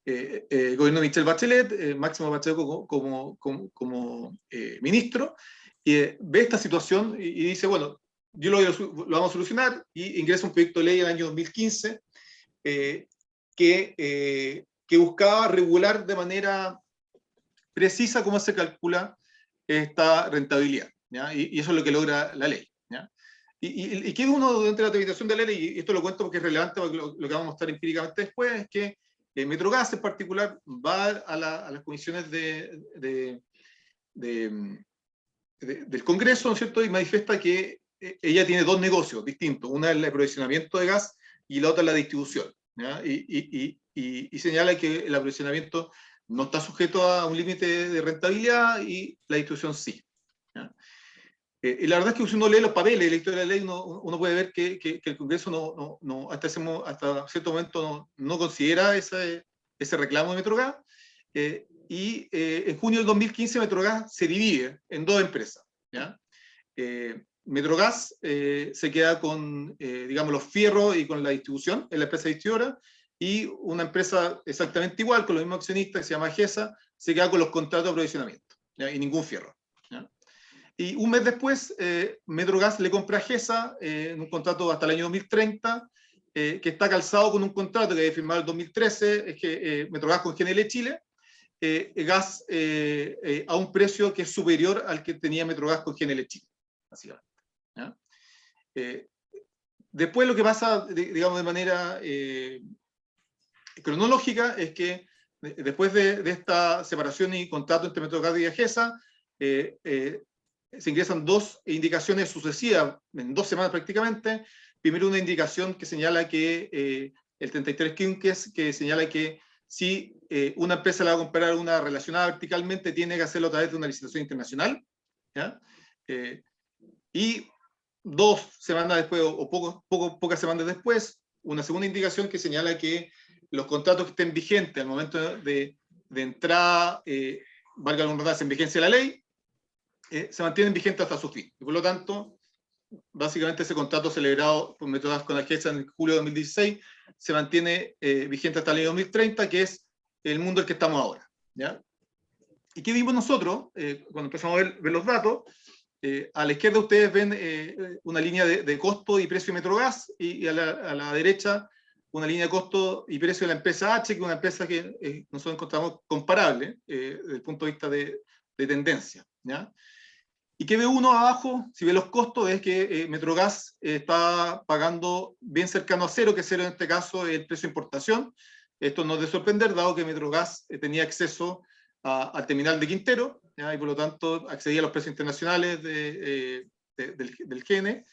El gobierno de Michelle Bachelet, Máximo Bachelet como ministro, ve esta situación y dice, bueno, lo vamos a solucionar, y ingresa un proyecto de ley en el año 2015 que buscaba regular de manera precisa cómo se calcula esta rentabilidad, ¿ya? Y eso es lo que logra la ley, ¿ya? Y que uno durante la tramitación de la ley, y esto lo cuento porque es relevante para lo que vamos a mostrar empíricamente después, es que Metrogas en particular va a las comisiones del Congreso, ¿no es cierto?, y manifiesta que ella tiene dos negocios distintos, una es el aprovisionamiento de gas y la otra es la distribución, ¿ya? Y señala que el aprovisionamiento no está sujeto a un límite de rentabilidad y la distribución sí, ¿ya? Y la verdad es que si uno lee los papeles de la historia de la ley, uno puede ver que el Congreso hasta cierto momento no considera ese reclamo de Metrogas, y en junio del 2015 Metrogas se divide en dos empresas, ¿ya? Metrogas se queda con, digamos, los fierros y con la distribución, en la empresa distribuidora, y una empresa exactamente igual, con los mismos accionistas, que se llama GESA, se queda con los contratos de aprovisionamiento, ¿ya? Y ningún fierro, ¿ya? Y un mes después, Metrogas le compra a GESA en un contrato hasta el año 2030, que está calzado con un contrato que había firmado en el 2013, es que Metrogas con GNL Chile, gas a un precio que es superior al que tenía Metrogas con GNL Chile, básicamente, ¿ya? Después lo que pasa, digamos, de manera cronológica, es que después de esta separación y contrato entre Metrogas y GESA, se ingresan dos indicaciones sucesivas, en 2 semanas prácticamente. Primero una indicación que señala que el 33 Quinques, que señala que si una empresa la va a comprar una relacionada verticalmente, tiene que hacerlo a través de una licitación internacional, ¿ya? Y 2 semanas después, o pocas semanas después, una segunda indicación que señala que los contratos que estén vigentes al momento de entrada, valga la redundancia, en vigencia de la ley, se mantienen vigentes hasta su fin. Y por lo tanto, básicamente ese contrato celebrado por Metrogas con la GESA en julio de 2016 se mantiene vigente hasta el año 2030, que es el mundo en el que estamos ahora, ¿ya? ¿Y qué vimos nosotros cuando empezamos a ver los datos? A la izquierda ustedes ven una línea de costo y precio de Metrogas, y a la derecha una línea de costo y precio de la empresa H, que es una empresa que nosotros encontramos comparable desde el punto de vista de tendencia, ¿ya? ¿Y qué ve uno abajo? Si ve los costos, es que Metrogas está pagando bien cercano a cero, que cero en este caso es el precio de importación. Esto no es de sorprender, dado que Metrogas tenía acceso al terminal de Quintero, ¿ya? Y por lo tanto accedía a los precios internacionales del GN.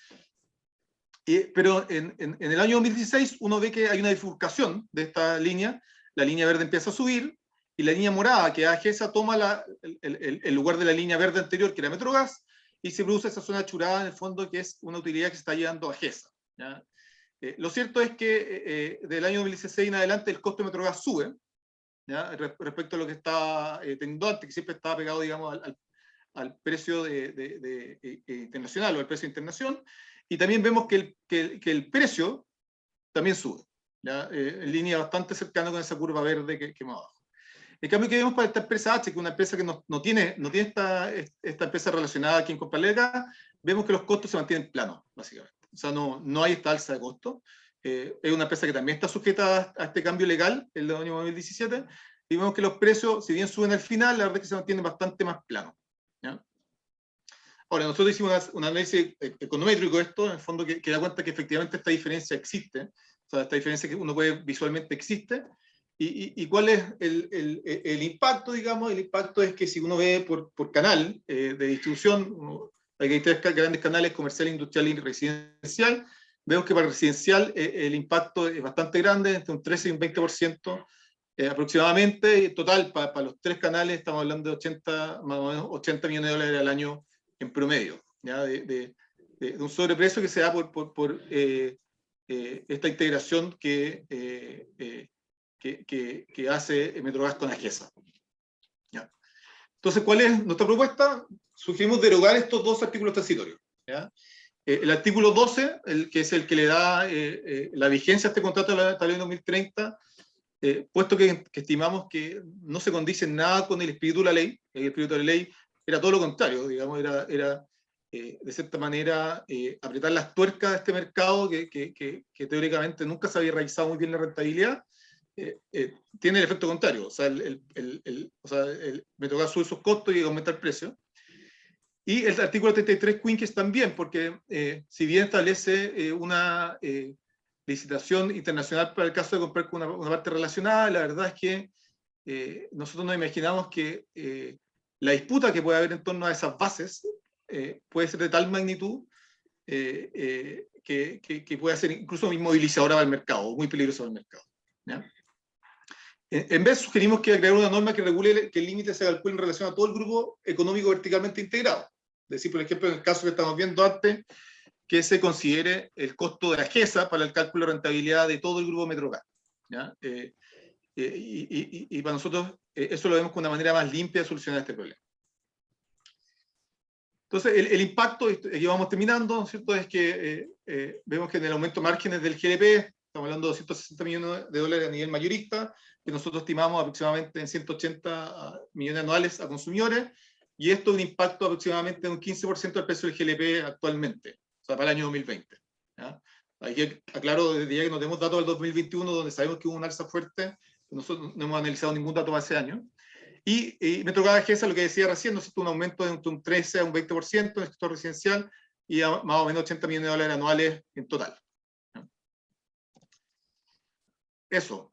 Pero en el año 2016 uno ve que hay una bifurcación de esta línea. La línea verde empieza a subir, y la línea morada, que es GESA, toma el lugar de la línea verde anterior, que era Metrogas, y se produce esa zona churada, en el fondo, que es una utilidad que se está llevando a GESA, ¿ya? Lo cierto es que del año 2016 en adelante el costo de Metrogas sube, ¿ya? Respecto a lo que estaba teniendo antes, que siempre estaba pegado, digamos, al precio internacional, o al precio de internación, y también vemos que el precio también sube, ¿ya? En línea bastante cercana con esa curva verde que más abajo. En cambio, que vemos para esta empresa H, que es una empresa que no tiene esta empresa relacionada aquí en Compalega, vemos que los costos se mantienen planos, básicamente. O sea, no hay esta alza de costos. Es una empresa que también está sujeta a este cambio legal, el del año 2017, y vemos que los precios, si bien suben al final, la verdad es que se mantienen bastante más planos. ¿Ya? Ahora, nosotros hicimos un análisis econométrico de esto, en el fondo, que da cuenta que efectivamente esta diferencia existe, o sea, esta diferencia que uno puede visualmente existe, y cuál es el impacto, digamos. El impacto es que si uno ve por canal de distribución, hay tres grandes canales: comercial, industrial y residencial. Vemos que para residencial el impacto es bastante grande, entre un 13 y un 20%. Aproximadamente, en total, para los tres canales estamos hablando de 80, más o menos 80 millones de dólares al año en promedio, ¿ya? De un sobreprecio que se da por esta integración que hace Metrogas con Agesa. ¿Ya? Entonces, ¿cuál es nuestra propuesta? Sugerimos derogar estos dos artículos transitorios. ¿Ya? El artículo 12, que es el que le da la vigencia a este contrato de la ley 2030, puesto que estimamos que no se condice nada con el espíritu de la ley. El espíritu de la ley era todo lo contrario, digamos, era de cierta manera apretar las tuercas de este mercado que teóricamente nunca se había realizado muy bien la rentabilidad. Tiene el efecto contrario, o sea, me toca subir sus costos y aumentar el precio. Y el artículo 33 quinques también, porque si bien establece una licitación internacional para el caso de comprar con una parte relacionada, la verdad es que nosotros nos imaginamos que la disputa que puede haber en torno a esas bases puede ser de tal magnitud que puede ser incluso inmovilizadora para el mercado, muy peligrosa para el mercado. ¿Ya? En vez, sugerimos que crear una norma que regule que el límite se calcule en relación a todo el grupo económico verticalmente integrado. Es decir, por ejemplo, en el caso que estamos viendo antes, que se considere el costo de la Agesa para el cálculo de rentabilidad de todo el grupo Metrogas. ¿Ya? Y para nosotros eso lo vemos como una manera más limpia de solucionar este problema. Entonces, el impacto, aquí vamos terminando, ¿cierto? Es que vemos que en el aumento de márgenes del GDP, estamos hablando de 260 millones de dólares a nivel mayorista, que nosotros estimamos aproximadamente en 180 millones anuales a consumidores, y esto es un impacto aproximadamente de un 15% del precio del GDP actualmente, o sea, para el año 2020. ¿Ya? Aquí aclaro desde ya que no tenemos datos del 2021, donde sabemos que hubo un alza fuerte, nosotros no hemos analizado ningún dato para ese año. Y Metrogas Agesa, lo que decía recién, ¿no es un aumento de un 13 a un 20% en el sector residencial y a más o menos 80 millones de dólares anuales en total. Eso.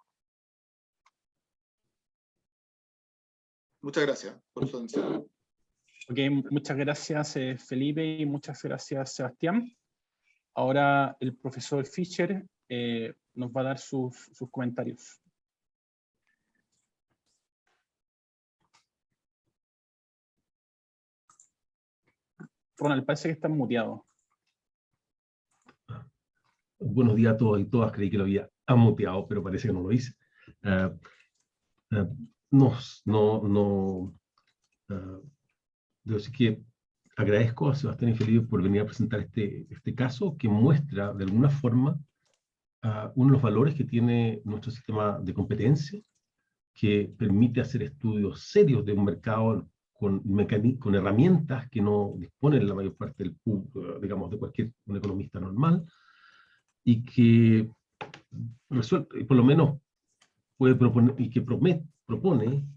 Muchas gracias por su atención.
Ok, muchas gracias Felipe y muchas gracias Sebastián. Ahora el profesor Fischer nos va a dar sus comentarios. Ronald, parece que está muteado.
Buenos días a todos y todas. Creí que lo había muteado, pero parece que no lo hice. Yo sí que agradezco a Sebastián y Felipe por venir a presentar este caso que muestra de alguna forma uno de los valores que tiene nuestro sistema de competencia, que permite hacer estudios serios de un mercado con herramientas que no disponen la mayor parte del público, digamos, de un economista normal, y que resuelve, por lo menos puede proponer, y que propone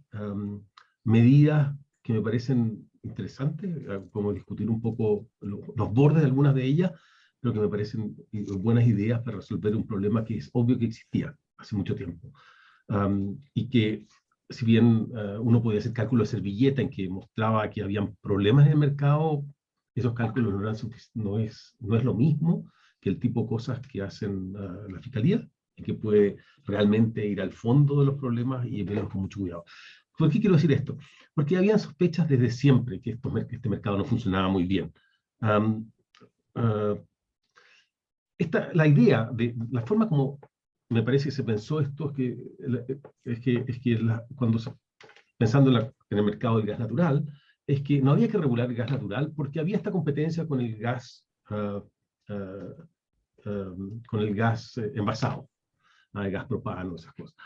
medidas que me parecen interesantes, como discutir un poco los bordes de algunas de ellas, pero que me parecen buenas ideas para resolver un problema que es obvio que existía hace mucho tiempo. Y que, si bien uno podía hacer cálculos de servilleta en que mostraba que habían problemas en el mercado, esos cálculos no es lo mismo que el tipo de cosas que hacen la Fiscalía, y que puede realmente ir al fondo de los problemas y verlos con mucho cuidado. ¿Por qué quiero decir esto? Porque habían sospechas desde siempre que este mercado no funcionaba muy bien. La idea, la forma como me parece que se pensó esto pensando en el mercado del gas natural, es que no había que regular el gas natural porque había esta competencia con el gas envasado, el gas propano, esas cosas.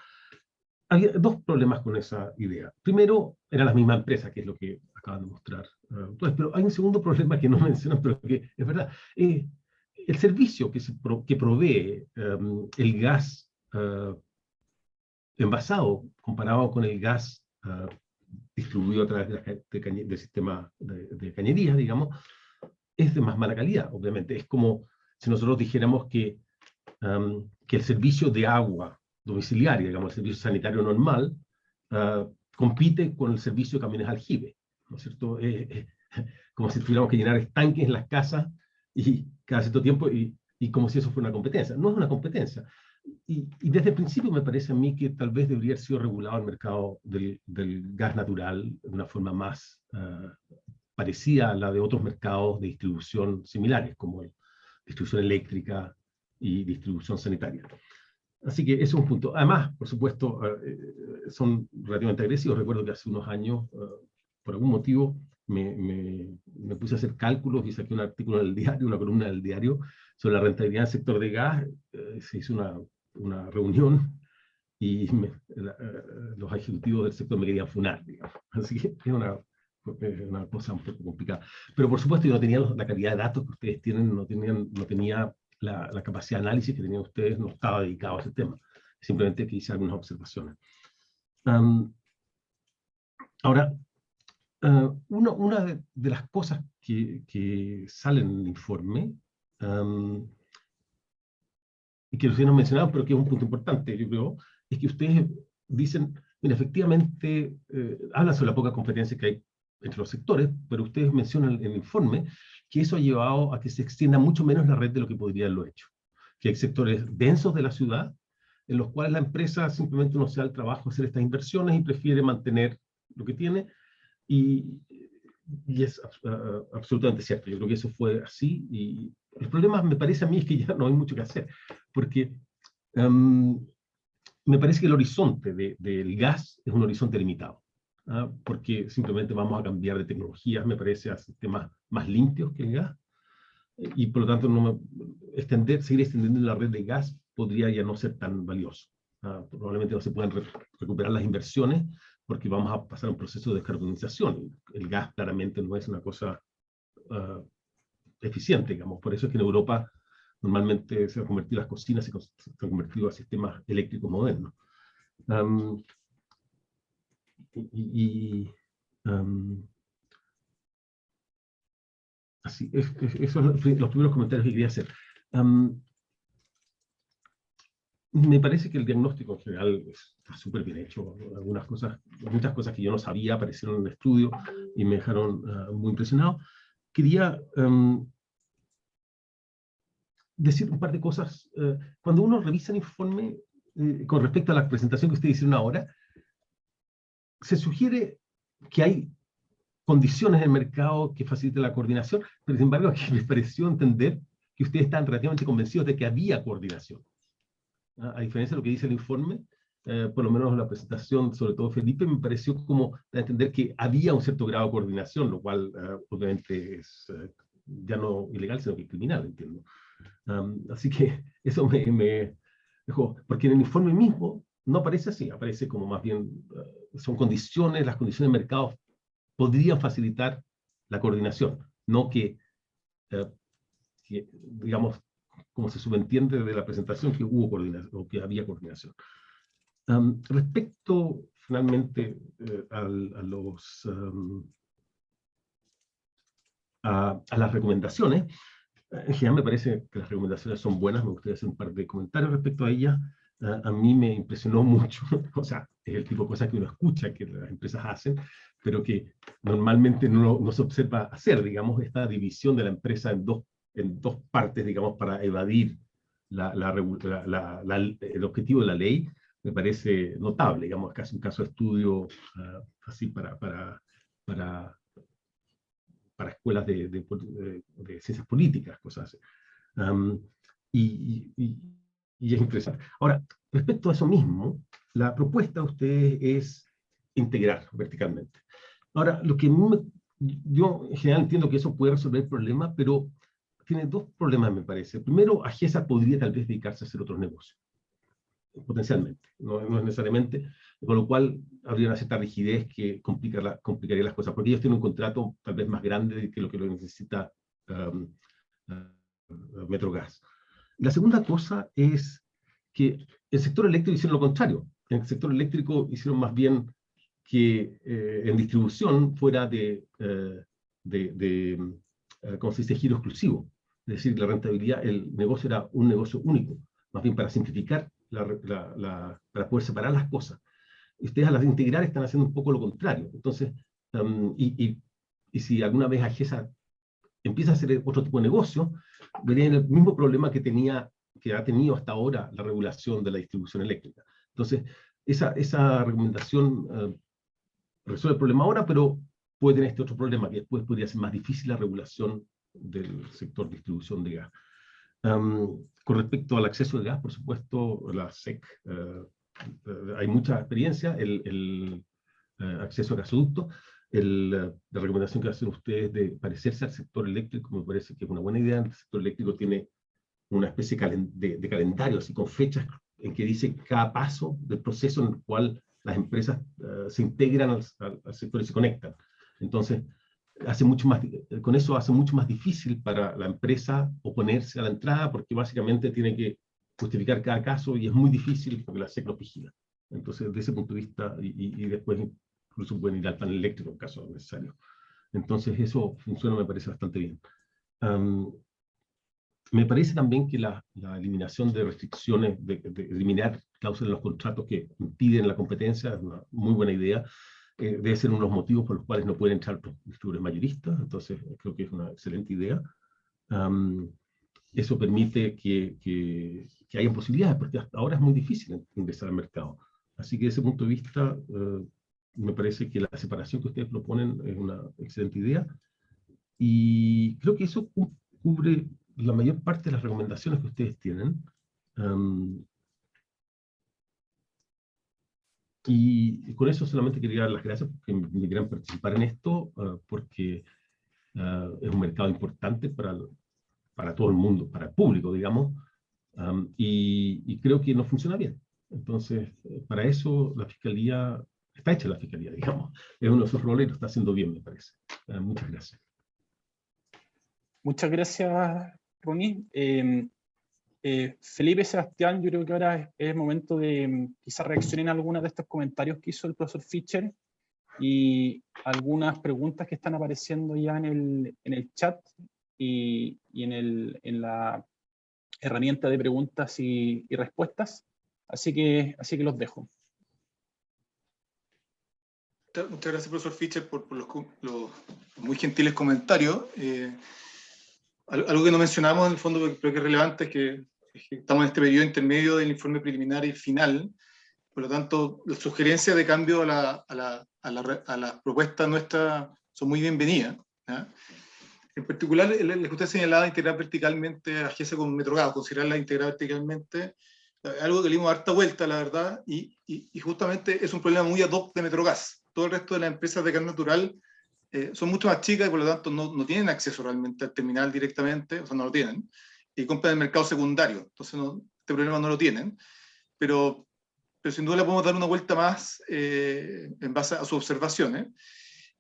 Había dos problemas con esa idea. Primero, era la misma empresa, que es lo que acaban de mostrar. Pero hay un segundo problema que no mencionan, pero que es verdad. El servicio que provee el gas envasado, comparado con el gas distribuido a través del sistema de cañerías, digamos, es de más mala calidad, obviamente. Es como si nosotros dijéramos que el servicio de agua domiciliaria, digamos, el servicio sanitario normal, compite con el servicio de camiones aljibe, ¿no es cierto? Como si tuviéramos que llenar estanques en las casas y cada cierto tiempo, y como si eso fuera una competencia. No es una competencia. Y desde el principio me parece a mí que tal vez debería haber sido regulado el mercado del gas natural de una forma más parecida a la de otros mercados de distribución similares, como distribución eléctrica y distribución sanitaria. Así que ese es un punto. Además, por supuesto, son relativamente agresivos. Recuerdo que hace unos años, por algún motivo, me puse a hacer cálculos y saqué un artículo en el diario, una columna del diario, sobre la rentabilidad del sector de gas. Se hizo una reunión y los ejecutivos del sector me querían funar, digamos. Así que es una cosa un poco complicada. Pero por supuesto yo no tenía la calidad de datos que ustedes tienen, no tenía la capacidad de análisis que tenían ustedes, no estaba dedicado a ese tema. Simplemente que hice algunas observaciones. Ahora, una de las cosas que salen en el informe, y que ustedes no mencionaban, pero que es un punto importante, yo creo, es que ustedes dicen, mira, efectivamente, hablan sobre la poca competencia que hay entre los sectores, pero ustedes mencionan en el informe que eso ha llevado a que se extienda mucho menos la red de lo que podría haberlo hecho. Que hay sectores densos de la ciudad en los cuales la empresa simplemente no se da el trabajo de hacer estas inversiones y prefiere mantener lo que tiene, y es absolutamente cierto. Yo creo que eso fue así, y el problema me parece a mí es que ya no hay mucho que hacer, porque me parece que el horizonte del gas es un horizonte limitado. Porque simplemente vamos a cambiar de tecnologías, me parece, a sistemas más limpios que el gas, y por lo tanto seguir extendiendo la red de gas podría ya no ser tan valioso. Probablemente no se puedan recuperar las inversiones porque vamos a pasar a un proceso de descarbonización. El gas claramente no es una cosa eficiente, digamos. Por eso es que en Europa normalmente se han convertido las cocinas, se han convertido a sistemas eléctricos modernos. Así, esos son los primeros comentarios que quería hacer. Me parece que el diagnóstico en general está súper bien hecho. Muchas cosas que yo no sabía aparecieron en el estudio y me dejaron muy impresionado. Quería decir un par de cosas. Cuando uno revisa el informe con respecto a la presentación que ustedes hicieron ahora, se sugiere que hay condiciones en el mercado que faciliten la coordinación, pero sin embargo aquí me pareció entender que ustedes están relativamente convencidos de que había coordinación. A diferencia de lo que dice el informe, por lo menos en la presentación, sobre todo Felipe, me pareció como entender que había un cierto grado de coordinación, lo cual obviamente es ya no ilegal, sino que criminal, entiendo. Así que eso me dejó, porque en el informe mismo no aparece así, aparece como más bien, son condiciones, las condiciones de mercado podrían facilitar la coordinación, no que digamos, como se subentiende de la presentación, que hubo coordinación, o que había coordinación. Respecto, finalmente, a las recomendaciones, en general me parece que las recomendaciones son buenas, me gustaría hacer un par de comentarios respecto a ellas. A mí me impresionó mucho, o sea, es el tipo de cosas que uno escucha que las empresas hacen, pero que normalmente no se observa hacer, digamos, esta división de la empresa en dos partes, digamos, para evadir el objetivo de la ley, me parece notable, digamos, es casi un caso de estudio así para escuelas de ciencias políticas, cosas así. Y es interesante. Ahora, respecto a eso mismo, la propuesta de ustedes es integrar verticalmente. Ahora, yo en general entiendo que eso puede resolver el problema, pero tiene dos problemas, me parece. Primero, AGESA podría tal vez dedicarse a hacer otros negocios, potencialmente, no es necesariamente, con lo cual habría una cierta rigidez que complicaría las cosas, porque ellos tienen un contrato tal vez más grande que lo necesita Metrogas. La segunda cosa es que el sector eléctrico hicieron lo contrario. En el sector eléctrico hicieron más bien que en distribución fuera ¿cómo se dice?, giro exclusivo. Es decir, la rentabilidad, el negocio era un negocio único, más bien para simplificar, para poder separar las cosas. Ustedes al integrar están haciendo un poco lo contrario. Entonces, y si alguna vez AGESA empieza a hacer otro tipo de negocio, verían el mismo problema que ha tenido hasta ahora la regulación de la distribución eléctrica. Entonces, esa recomendación resuelve el problema ahora, pero puede tener este otro problema, que después podría ser más difícil la regulación del sector de distribución de gas. Con respecto al acceso de gas, por supuesto, la SEC, hay mucha experiencia, el acceso a gasoductos, la recomendación que hacen ustedes de parecerse al sector eléctrico me parece que es una buena idea. El sector eléctrico tiene una especie de calendario, así con fechas en que dice cada paso del proceso en el cual las empresas se integran al sector y se conectan. Entonces, con eso hace mucho más difícil para la empresa oponerse a la entrada, porque básicamente tiene que justificar cada caso y es muy difícil porque la SEC los vigila. Entonces, desde ese punto de vista, y después incluso pueden ir al panel eléctrico en caso necesario. Entonces, eso funciona, me parece bastante bien. Me parece también que la eliminación de restricciones, de eliminar cláusulas en los contratos que impiden la competencia, es una muy buena idea. Debe ser uno de los motivos por los cuales no pueden entrar distribuidores mayoristas, entonces creo que es una excelente idea. Eso permite que haya posibilidades, porque hasta ahora es muy difícil ingresar al mercado. Así que desde ese punto de vista, me parece que la separación que ustedes proponen es una excelente idea. Y creo que eso cubre la mayor parte de las recomendaciones que ustedes tienen. Y con eso solamente quería dar las gracias porque me quieran participar en esto, porque es un mercado importante para todo el mundo, para el público, digamos, y creo que no funciona bien. Entonces, para eso la Fiscalía, está hecha la Fiscalía, digamos, es uno de sus roles y lo está haciendo bien, me parece. Muchas gracias.
Muchas gracias, Ronnie. Felipe, Sebastián, yo creo que ahora es el momento de quizás reaccionar a algunos de estos comentarios que hizo el profesor Fischer y algunas preguntas que están apareciendo ya en el chat y en la herramienta de preguntas y respuestas. Así que los dejo.
Muchas gracias, profesor Fischer, por los muy gentiles comentarios. Algo que no mencionamos en el fondo, pero que es relevante, es que estamos en este periodo intermedio del informe preliminar y final. Por lo tanto, las sugerencias de cambio a la propuesta nuestra son muy bienvenidas, ¿ya? En particular, lo que usted señalaba, integrar verticalmente a AGESA con Metrogas, considerarla integrar verticalmente, algo que le dimos harta vuelta, la verdad, y justamente es un problema muy ad hoc de Metrogas. Todo el resto de las empresas de gas natural son mucho más chicas y por lo tanto no tienen acceso realmente al terminal directamente, o sea, no lo tienen, y compran en el mercado secundario. Entonces, este problema no lo tienen, pero sin duda le podemos dar una vuelta más en base a sus observaciones.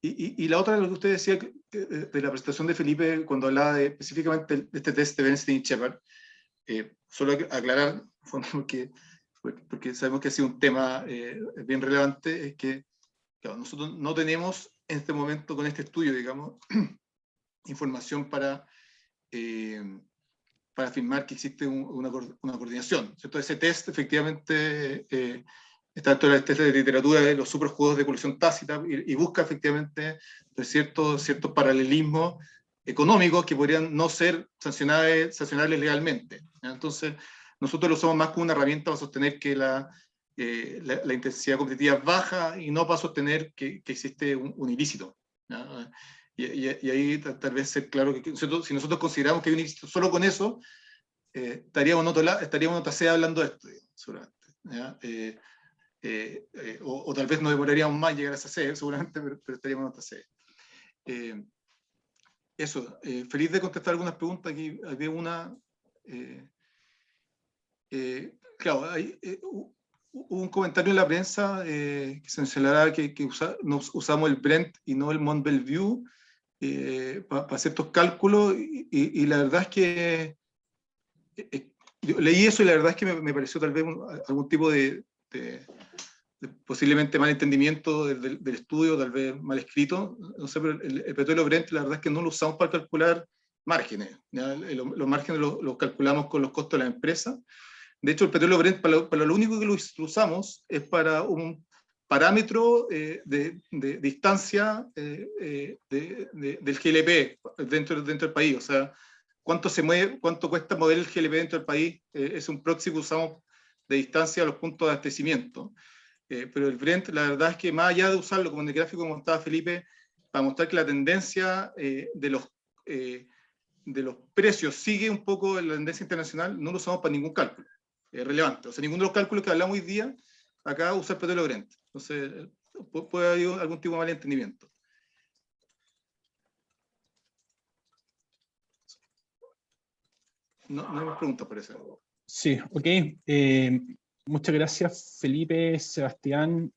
Y la otra, lo que usted decía de la presentación de Felipe, cuando hablaba específicamente de este test de Bernstein y Shepard, solo aclarar, porque sabemos que ha sido un tema bien relevante, es que claro, nosotros no tenemos en este momento con este estudio, digamos, información para afirmar que existe una coordinación, ¿cierto? Ese test efectivamente está dentro del test de literatura de los superjuegos de colusión tácita y busca efectivamente ciertos paralelismos económicos que podrían no ser sancionables legalmente, ¿ya? Entonces, nosotros lo usamos más como una herramienta para sostener que la intensidad competitiva es baja y no para sostener que existe un ilícito, ¿ya? Y ahí tal vez ser claro que si nosotros consideramos que hay un ilícito solo con eso, estaríamos en otra sede hablando de esto, seguramente, ¿ya? O tal vez nos demoraríamos más llegar a esa sede, seguramente, pero estaríamos en otra sede. Eso, feliz de contestar algunas preguntas. Aquí había una... claro, hubo un comentario en la prensa que se mencionaba que usamos el Brent y no el Mont Belvieu para hacer estos cálculos, y la verdad es que yo leí eso y la verdad es que me pareció tal vez algún tipo de posiblemente mal entendimiento del estudio, tal vez mal escrito, no sé, pero el petróleo Brent, la verdad es que no lo usamos para calcular márgenes, ¿ya? Los márgenes los calculamos con los costos de la empresa. De hecho, el petróleo Brent, para lo único que lo usamos es para un parámetro de distancia del GLP dentro del país. O sea, cuánto se mueve, cuánto cuesta mover el GLP dentro del país, es un proxy que usamos de distancia a los puntos de abastecimiento. Pero el Brent, la verdad es que más allá de usarlo como en el gráfico como estaba Felipe, para mostrar que la tendencia de los precios sigue un poco la tendencia internacional, no lo usamos para ningún cálculo relevante. O sea, ninguno de los cálculos que hablamos hoy día, acá usa el petróleo Brent. Entonces, puede haber algún tipo de malentendimiento. No hay más preguntas, parece.
Sí, ok. Muchas gracias, Felipe, Sebastián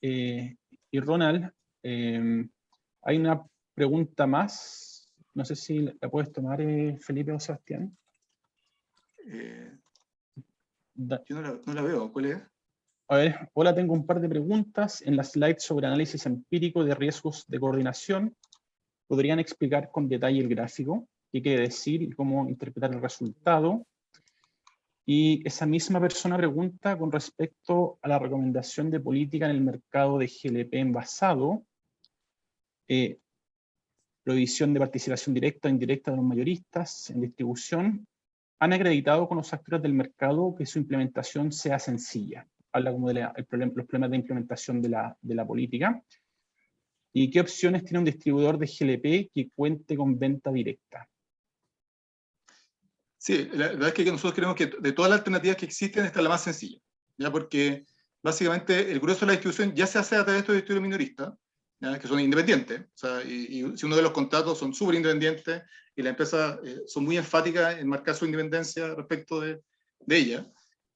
y Ronald. Hay una pregunta más. No sé si la puedes tomar, Felipe o Sebastián.
Yo no la veo. ¿Cuál es?
A ver, hola, tengo un par de preguntas. En la slide sobre análisis empírico de riesgos de coordinación, ¿podrían explicar con detalle el gráfico? ¿Qué quiere decir y cómo interpretar el resultado? Y esa misma persona pregunta con respecto a la recomendación de política en el mercado de GLP envasado, prohibición de participación directa o indirecta de los mayoristas en distribución. Han acreditado con los actores del mercado que su implementación sea sencilla. Habla como de los problemas de implementación de la política. ¿Y qué opciones tiene un distribuidor de GLP que cuente con venta directa?
Sí, la verdad es que nosotros creemos que de todas las alternativas que existen, esta es la más sencilla, ¿ya? Porque básicamente el grueso de la distribución ya se hace a través de estos distribuidores minoristas, ¿ya? Que son independientes. O sea, y si uno de los contratos son súper independientes y las empresas son muy enfáticas en marcar su independencia respecto de ella.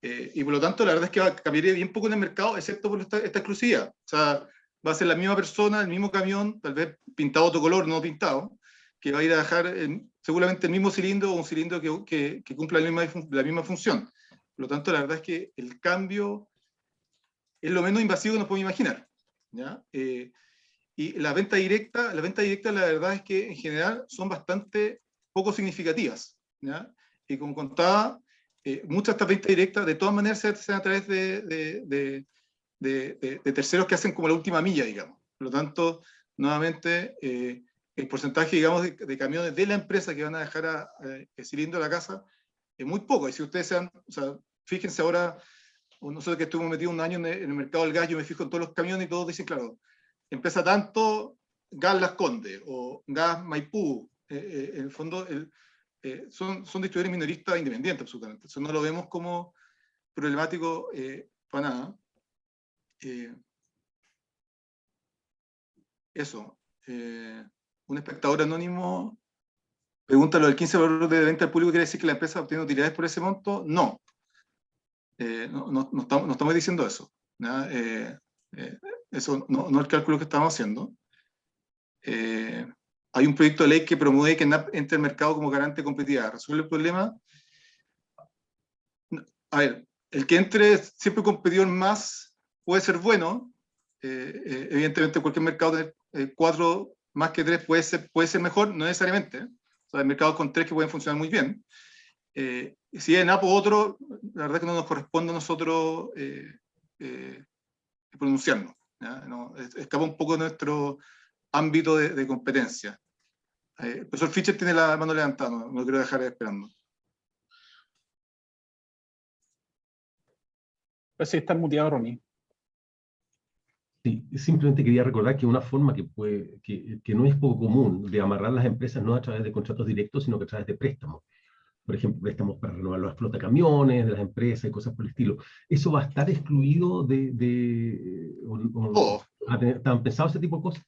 Y por lo tanto, la verdad es que cambiaría bien poco en el mercado, excepto por esta exclusividad. O sea, va a ser la misma persona, el mismo camión, tal vez pintado otro color, no pintado, que va a ir a dejar seguramente el mismo cilindro o un cilindro que cumpla la misma función. Por lo tanto, la verdad es que el cambio es lo menos invasivo que nos podemos imaginar, ¿ya? Y la venta directa, la verdad es que en general son bastante poco significativas, ¿ya? Y como contaba, muchas de estas ventas directas de todas maneras se hacen a través de terceros que hacen como la última milla, digamos. Por lo tanto, nuevamente, el porcentaje, digamos, de camiones de la empresa que van a dejar el cilindro a la casa es muy poco. Y si ustedes o sea, fíjense ahora, nosotros que estuvimos metidos un año en el mercado del gas, yo me fijo en todos los camiones y todos dicen, claro, empresa tanto, Gas Las Condes o Gas Maipú. En el fondo, son distribuidores minoristas independientes, absolutamente. Eso no lo vemos como problemático para nada. Eso. Un espectador anónimo pregunta: ¿lo del 15% de venta al público quiere decir que la empresa obtiene utilidades por ese monto? No. No estamos diciendo eso. Eso no es el cálculo que estamos haciendo. Hay un proyecto de ley que promueve que NAP entre al mercado como garante de competitividad. ¿Resuelve el problema? A ver, el que entre siempre competidor más puede ser bueno. Evidentemente, cualquier mercado tener 4 más que 3 puede ser mejor, no necesariamente. O sea, hay mercados con 3 que pueden funcionar muy bien. Si es NAP o otro, la verdad es que no nos corresponde a nosotros pronunciarnos, ¿ya? No, escapa un poco de nuestro ámbito de competencia. El profesor Fischer tiene la mano levantada, no quiero dejar esperando.
Parece que está muteado, Ronnie.
Sí, simplemente quería recordar que una forma que no es poco común de amarrar las empresas no a través de contratos directos, sino que a través de préstamos. Por ejemplo, préstamos para renovar los flotacamiones de las empresas y cosas por el estilo. ¿Eso va a estar excluido
Todo.
¿Han pensado ese tipo de cosas?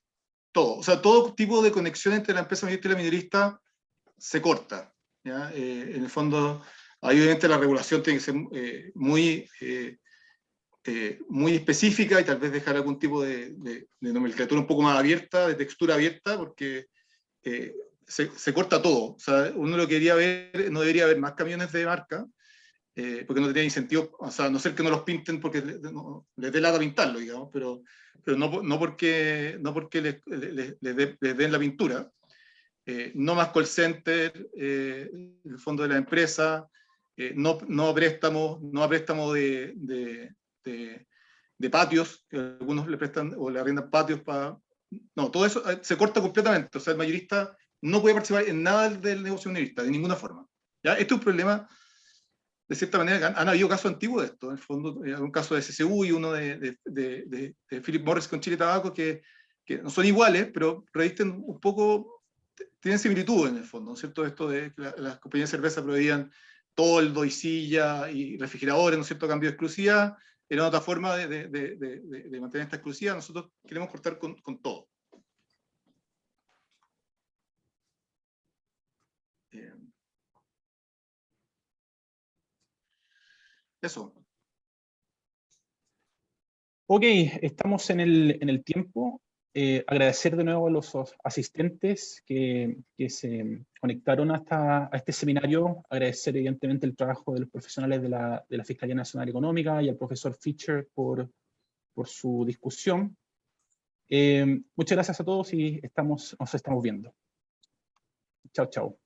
Todo. O sea, todo tipo de conexión entre la empresa mayorista y la minorista se corta, ¿ya? En el fondo, ahí obviamente la regulación tiene que ser muy específica y tal vez dejar algún tipo de nomenclatura un poco más abierta, de textura abierta, porque se corta todo. O sea, uno lo quería ver, no debería haber más camiones de marca, porque no tenía incentivo, o sea, a no ser que no los pinten porque les dé lata pintarlo, digamos, pero no porque les den la pintura. No más call center, el fondo de la empresa, no a préstamos de patios, que algunos le prestan o le arriendan patios para... No, todo eso se corta completamente, o sea, el mayorista no puede participar en nada del negocio minorista, de ninguna forma. ¿Ya? Este es un problema, de cierta manera, han habido casos antiguos de esto, en el fondo, un caso de SSU y uno de Philip Morris con Chile Tabaco, que no son iguales, pero revisten un poco, tienen similitud en el fondo, ¿no es cierto? Esto de que las compañías de cerveza proveían toldo y silla y refrigeradores, ¿no es cierto?, a cambio de exclusividad. Era otra forma de mantener esta exclusividad. Nosotros queremos cortar con todo. Eso.
Ok, estamos en el tiempo. Agradecer de nuevo a los asistentes que se conectaron a este seminario. Agradecer evidentemente el trabajo de los profesionales de la Fiscalía Nacional Económica y al profesor Fischer por su discusión. Muchas gracias a todos y nos estamos viendo. Chao, chao.